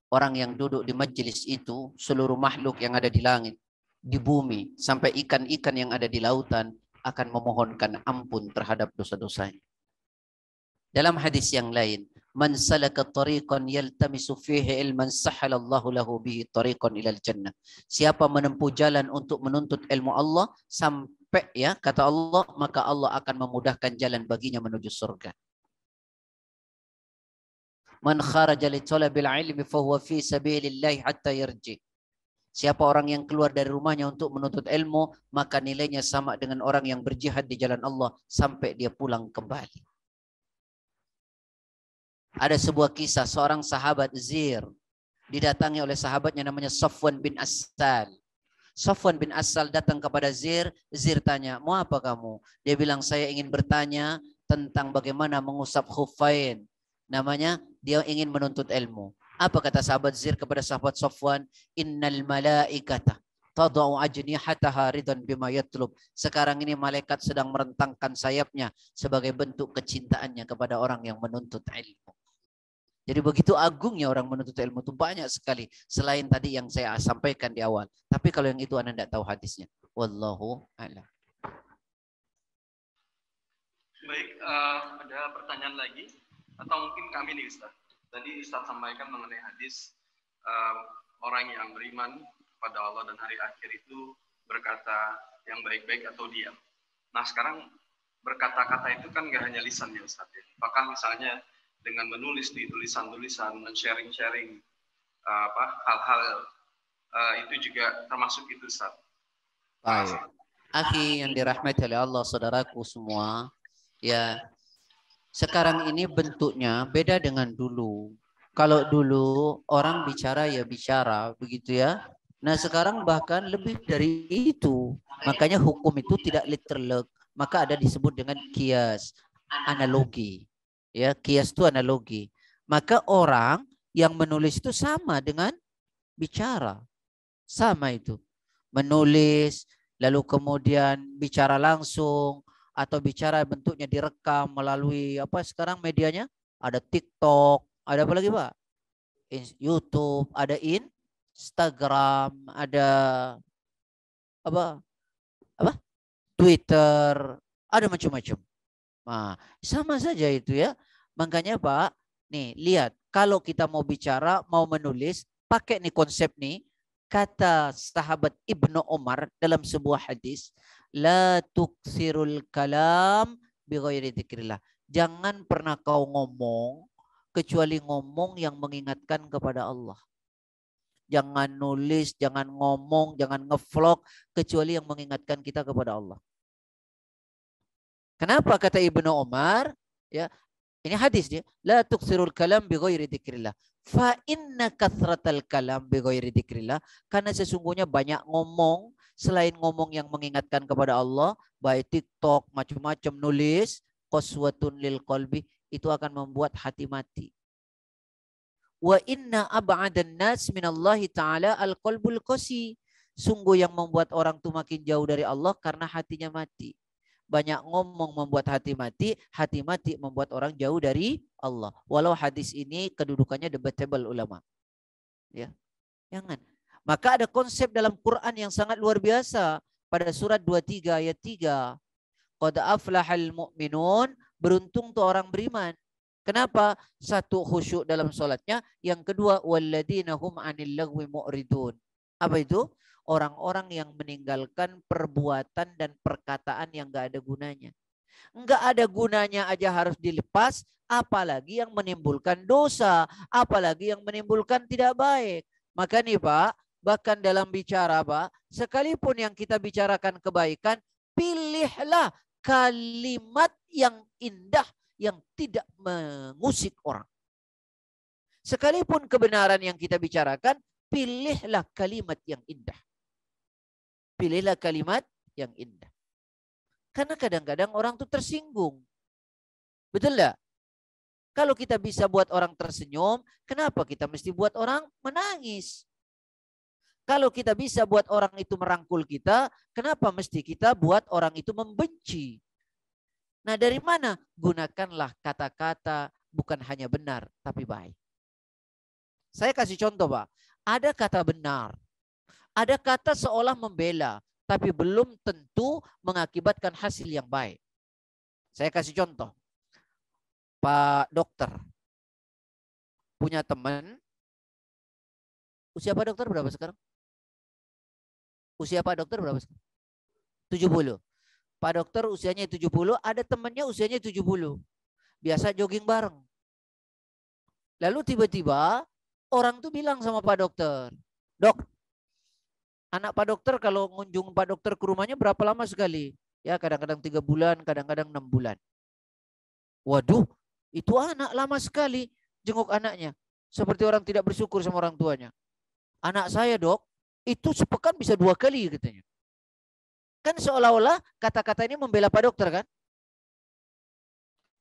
Orang yang duduk di majelis itu, seluruh makhluk yang ada di langit, di bumi, sampai ikan-ikan yang ada di lautan akan memohonkan ampun terhadap dosa-dosanya. Dalam hadis yang lain, man salaka tariqan yaltamisu fihi ilman sahhalallahu lahu bihi tariqan ilal jannah. Siapa menempuh jalan untuk menuntut ilmu Allah sampai ya kata Allah, maka Allah akan memudahkan jalan baginya menuju surga. Man kharaja li talabil ilmi fahuwa fi sabilillah hatta yarji. Siapa orang yang keluar dari rumahnya untuk menuntut ilmu, maka nilainya sama dengan orang yang berjihad di jalan Allah sampai dia pulang kembali. Ada sebuah kisah seorang sahabat Zir didatangi oleh sahabatnya namanya Safwan bin Assal. Safwan bin Asal datang kepada Zir. Zir tanya, mau apa kamu? Dia bilang, saya ingin bertanya tentang bagaimana mengusap khuffain. Namanya, dia ingin menuntut ilmu. Apa kata sahabat Zir kepada sahabat Safwan? Innal malaikata tadau ajnihataha ridan bima yatlub. Sekarang ini malaikat sedang merentangkan sayapnya sebagai bentuk kecintaannya kepada orang yang menuntut ilmu. Jadi begitu agungnya orang menuntut ilmu itu banyak sekali. Selain tadi yang saya sampaikan di awal. Tapi kalau yang itu Anda tidak tahu hadisnya. Wallahu a'lam. Baik, ada pertanyaan lagi? Atau mungkin kami nih Ustaz. Tadi Ustaz sampaikan mengenai hadis orang yang beriman pada Allah dan hari akhir itu berkata yang baik-baik atau diam. Nah sekarang berkata-kata itu kan nggak hanya lisan ya Ustaz ya. Apakah misalnya dengan menulis di tulisan-tulisan, men-sharing-sharing hal-hal itu juga termasuk itu Ustaz. Baik. Akhi yang dirahmati oleh Allah, saudaraku semua, ya sekarang ini bentuknya beda dengan dulu. Kalau dulu orang bicara ya bicara, begitu ya. Nah sekarang bahkan lebih dari itu. Makanya hukum itu tidak literal, maka ada disebut dengan kias, analogi. Ya, kias itu analogi. Maka orang yang menulis itu sama dengan bicara. Sama itu. Menulis, lalu kemudian bicara langsung, atau bicara bentuknya direkam melalui apa sekarang medianya? Ada TikTok, ada apa lagi Pak? YouTube, ada Instagram, ada apa? Twitter, ada macam-macam. Nah, sama saja itu ya. Makanya Pak, nih lihat, kalau kita mau bicara, mau menulis, pakai nih konsep nih. Kata sahabat Ibnu Umar dalam sebuah hadis, la tuksirul kalam bighairi dzikrillah. Jangan pernah kau ngomong kecuali ngomong yang mengingatkan kepada Allah. Jangan nulis, jangan ngomong, jangan ngevlog kecuali yang mengingatkan kita kepada Allah. Kenapa kata Ibnu Umar? Ya, ini hadis dia. La tuksirul kalam bighairi dzikrillah. Fa inna kathratal kalam bighairi dzikrillah. Karena sesungguhnya banyak ngomong selain ngomong yang mengingatkan kepada Allah, baik TikTok, macam-macam nulis, qaswatun lil qalbi, itu akan membuat hati mati. Wa inna ab'adan nas minallahi ta'ala al-qalbul qasi. Sungguh yang membuat orang itu makin jauh dari Allah karena hatinya mati. Banyak ngomong membuat hati mati membuat orang jauh dari Allah. Walau hadis ini kedudukannya debatable ulama. Ya. Jangan. Maka ada konsep dalam Quran yang sangat luar biasa pada surat 23 ayat 3. Qad aflahal mu'minun, beruntung tuh orang beriman. Kenapa? Satu, khusyuk dalam sholatnya. Yang kedua, walladzina hum 'anil lagwi mu'ridun. Apa itu? Orang-orang yang meninggalkan perbuatan dan perkataan yang gak ada gunanya. Enggak ada gunanya aja harus dilepas, apalagi yang menimbulkan dosa, apalagi yang menimbulkan tidak baik. Maka nih Pak, bahkan dalam bicara Pak, sekalipun yang kita bicarakan kebaikan, pilihlah kalimat yang indah yang tidak mengusik orang. Sekalipun kebenaran yang kita bicarakan, pilihlah kalimat yang indah. Pilihlah kalimat yang indah. Karena kadang-kadang orang tuh tersinggung. Betul enggak? Kalau kita bisa buat orang tersenyum, kenapa kita mesti buat orang menangis? Kalau kita bisa buat orang itu merangkul kita, kenapa mesti kita buat orang itu membenci? Nah, dari mana? Gunakanlah kata-kata bukan hanya benar, tapi baik. Saya kasih contoh, Pak. Ada kata benar. Ada kata seolah membela, tapi belum tentu mengakibatkan hasil yang baik. Saya kasih contoh. Pak dokter punya teman. Usia Pak dokter berapa sekarang? Usia Pak dokter berapa sekarang? 70. Pak dokter usianya 70, ada temannya usianya 70. Biasa jogging bareng. Lalu tiba-tiba orang tuh bilang sama Pak dokter, "Dok, anak Pak dokter kalau ngunjung Pak dokter ke rumahnya berapa lama sekali?" Ya, kadang-kadang 3 bulan, kadang-kadang 6 bulan. Waduh, itu anak lama sekali jenguk anaknya. Seperti orang tidak bersyukur sama orang tuanya. Anak saya, Dok, Itu sepekan bisa 2 kali katanya. Kan seolah-olah kata-kata ini membela Pak Dokter kan.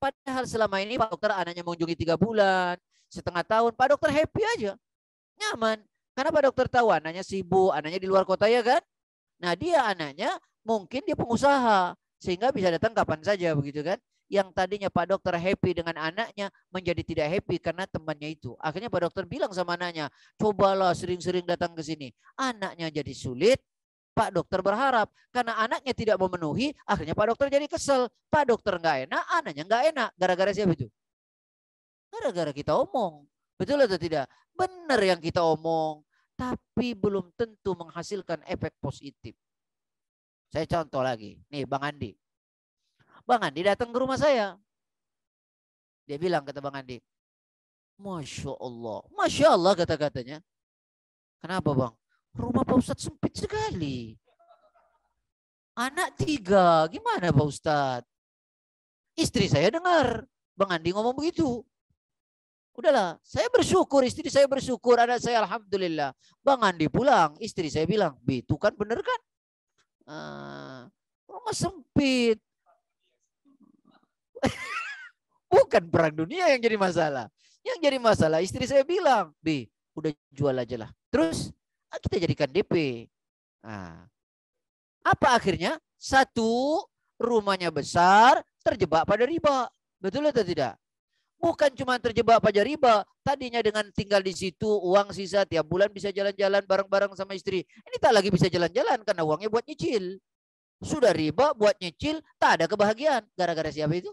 Padahal selama ini Pak Dokter anaknya mengunjungi 3 bulan, setengah tahun. Pak Dokter happy aja. Nyaman. Karena Pak Dokter tahu anaknya sibuk, anaknya di luar kota ya kan. Nah dia anaknya mungkin dia pengusaha. Sehingga bisa datang kapan saja begitu kan. Yang tadinya Pak Dokter happy dengan anaknya menjadi tidak happy karena temannya itu. Akhirnya Pak Dokter bilang sama anaknya, cobalah sering-sering datang ke sini. Anaknya jadi sulit, Pak Dokter berharap. Karena anaknya tidak memenuhi, akhirnya Pak Dokter jadi kesel. Pak Dokter nggak enak, anaknya nggak enak. Gara-gara siapa itu? Gara-gara kita omong. Betul atau tidak? Benar yang kita omong. Tapi belum tentu menghasilkan efek positif. Saya contoh lagi. Nih Bang Andi. Bang Andi datang ke rumah saya. Dia bilang kata Bang Andi, Masya Allah. Masya Allah kata-katanya. Kenapa Bang? Rumah Pak Ustadz sempit sekali. Anak 3. Gimana Pak Ustadz? Istri saya dengar. Bang Andi ngomong begitu. Udahlah, saya bersyukur. Istri saya bersyukur. Anak saya alhamdulillah. Bang Andi pulang. Istri saya bilang, itu kan bener kan? Rumah sempit. Bukan perang dunia yang jadi masalah. Yang jadi masalah istri saya bilang, udah jual aja lah. Terus kita jadikan DP. Nah, apa akhirnya? 1, rumahnya besar, terjebak pada riba. Betul atau tidak? Bukan cuma terjebak pada riba. Tadinya dengan tinggal di situ, uang sisa tiap bulan bisa jalan-jalan bareng-bareng sama istri. Ini tak lagi bisa jalan-jalan karena uangnya buat nyicil. Sudah riba buat nyicil, tak ada kebahagiaan. Gara-gara siapa itu?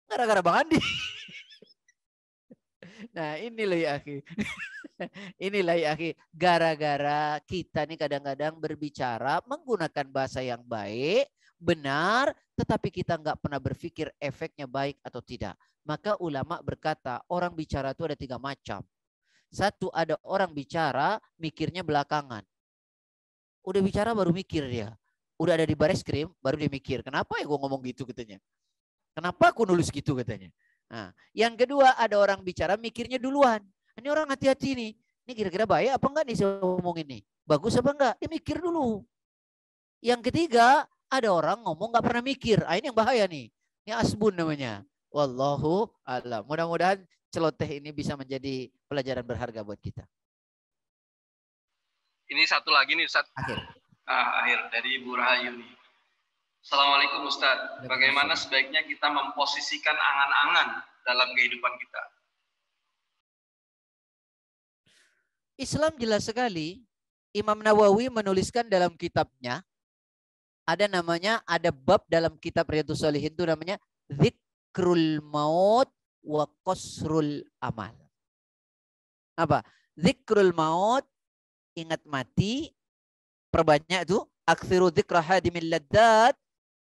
Gara-gara Bang Andi. Nah inilah ya akhi. Inilah ya akhi. Gara-gara kita nih kadang-kadang berbicara menggunakan bahasa yang baik, benar, tetapi kita nggak pernah berpikir efeknya baik atau tidak. Maka ulama berkata orang bicara itu ada 3 macam. 1, ada orang bicara mikirnya belakangan. Udah bicara baru mikir dia. Udah ada di baris krim baru dia mikir. Kenapa ya gue ngomong gitu katanya. Kenapa aku nulis gitu katanya. Nah, yang kedua ada orang bicara mikirnya duluan. Ini orang hati-hati nih. Ini kira-kira baik apa enggak nih saya ngomongin nih. Bagus apa enggak? Dia mikir dulu. Yang ketiga ada orang ngomong nggak pernah mikir. Ini yang bahaya nih. Ini asbun namanya. Wallahu a'lam. Mudah-mudahan celoteh ini bisa menjadi pelajaran berharga buat kita. Ini satu lagi nih Ustaz. Akhir dari Bu Rahayu nih. Assalamualaikum Ustadz. Bagaimana sebaiknya kita memposisikan angan-angan dalam kehidupan kita? Islam jelas sekali. Imam Nawawi menuliskan dalam kitabnya. Ada bab dalam kitab Riyadhus Shalihin itu namanya Dzikrul Maut wa Qasrul Amal. Apa? Dzikrul Maut, ingat mati. Perbanyak itu. Aktsiru dzikra hadimil laddat.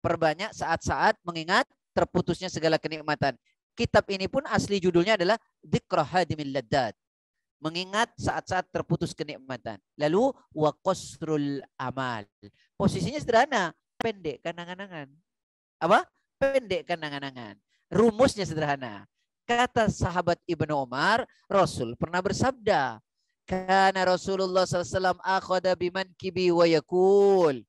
Perbanyak saat-saat mengingat terputusnya segala kenikmatan. Kitab ini pun asli judulnya adalah Dzikra Hadimil Laddat. Mengingat saat-saat terputus kenikmatan. Lalu wa qasrul amal. Posisinya sederhana, pendekkan angan-angan. Apa? Pendekkan angan-angan. Rumusnya sederhana. Kata sahabat Ibnu Umar, Rasul pernah bersabda, kana Rasulullah SAW akhada bimankibi wa yakul.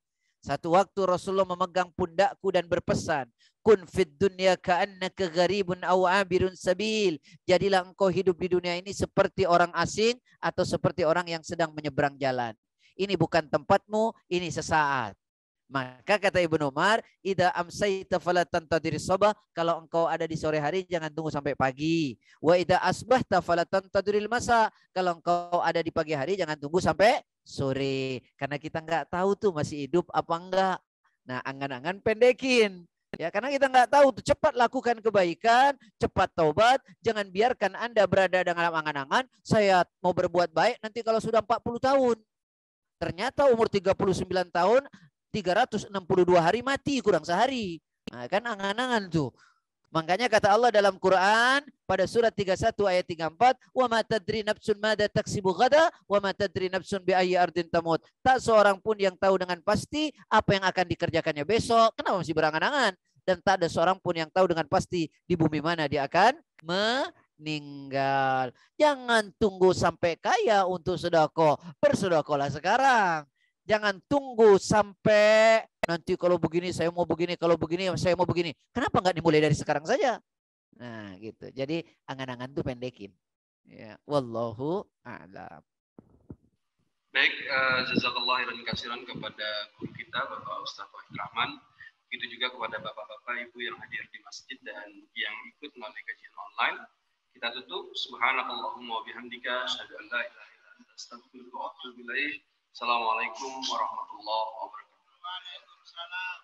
Satu waktu Rasulullah memegang pundakku dan berpesan, kun fid dunya ka'annaka gharibun aw abirun sabil. Jadilah engkau hidup di dunia ini seperti orang asing atau seperti orang yang sedang menyeberang jalan. Ini bukan tempatmu, ini sesaat. Maka kata Ibnu Umar, idza amsayta fala tantadhir sabah, kalau engkau ada di sore hari jangan tunggu sampai pagi. Wa idza asbahta fala tantadhiril masa, kalau engkau ada di pagi hari jangan tunggu sampai sore. Karena kita nggak tahu tuh masih hidup apa enggak. Nah, angan-angan pendekin. Ya, karena kita nggak tahu tuh, cepat lakukan kebaikan, cepat taubat, jangan biarkan Anda berada dalam angan-angan saya mau berbuat baik nanti kalau sudah 40 tahun. Ternyata umur 39 tahun 362 hari mati kurang sehari. Nah, kan angan-angan tuh. Makanya kata Allah dalam Quran pada surat 31 ayat 34, wa ma tadri nafsun madza taksibu ghada wa ma tadri nafsun bi ayyi ardin tamut. Tak seorang pun yang tahu dengan pasti apa yang akan dikerjakannya besok. Kenapa masih berangan-angan? Dan tak ada seorang pun yang tahu dengan pasti di bumi mana dia akan ninggal. Jangan tunggu sampai kaya untuk sedekah. Bersedekahlah sekarang. Jangan tunggu sampai nanti kalau begini saya mau begini, kalau begini saya mau begini. Kenapa nggak dimulai dari sekarang saja? Nah, gitu. Jadi angan-angan tuh pendekin. Ya, wallahu a'lam. Baik, jazakallah khairan katsiran kepada guru kita Bapak Ustaz Wahid Rahman. Begitu juga kepada bapak-bapak ibu yang hadir di masjid dan yang ikut melalui kajian online. Kita tutup. Subhanakallahumma wa bihamdika asyhadu an la ilaha illa anta astaghfiruka wa atubu ilaik. Assalamualaikum warahmatullahi wabarakatuh. Waalaikumsalam.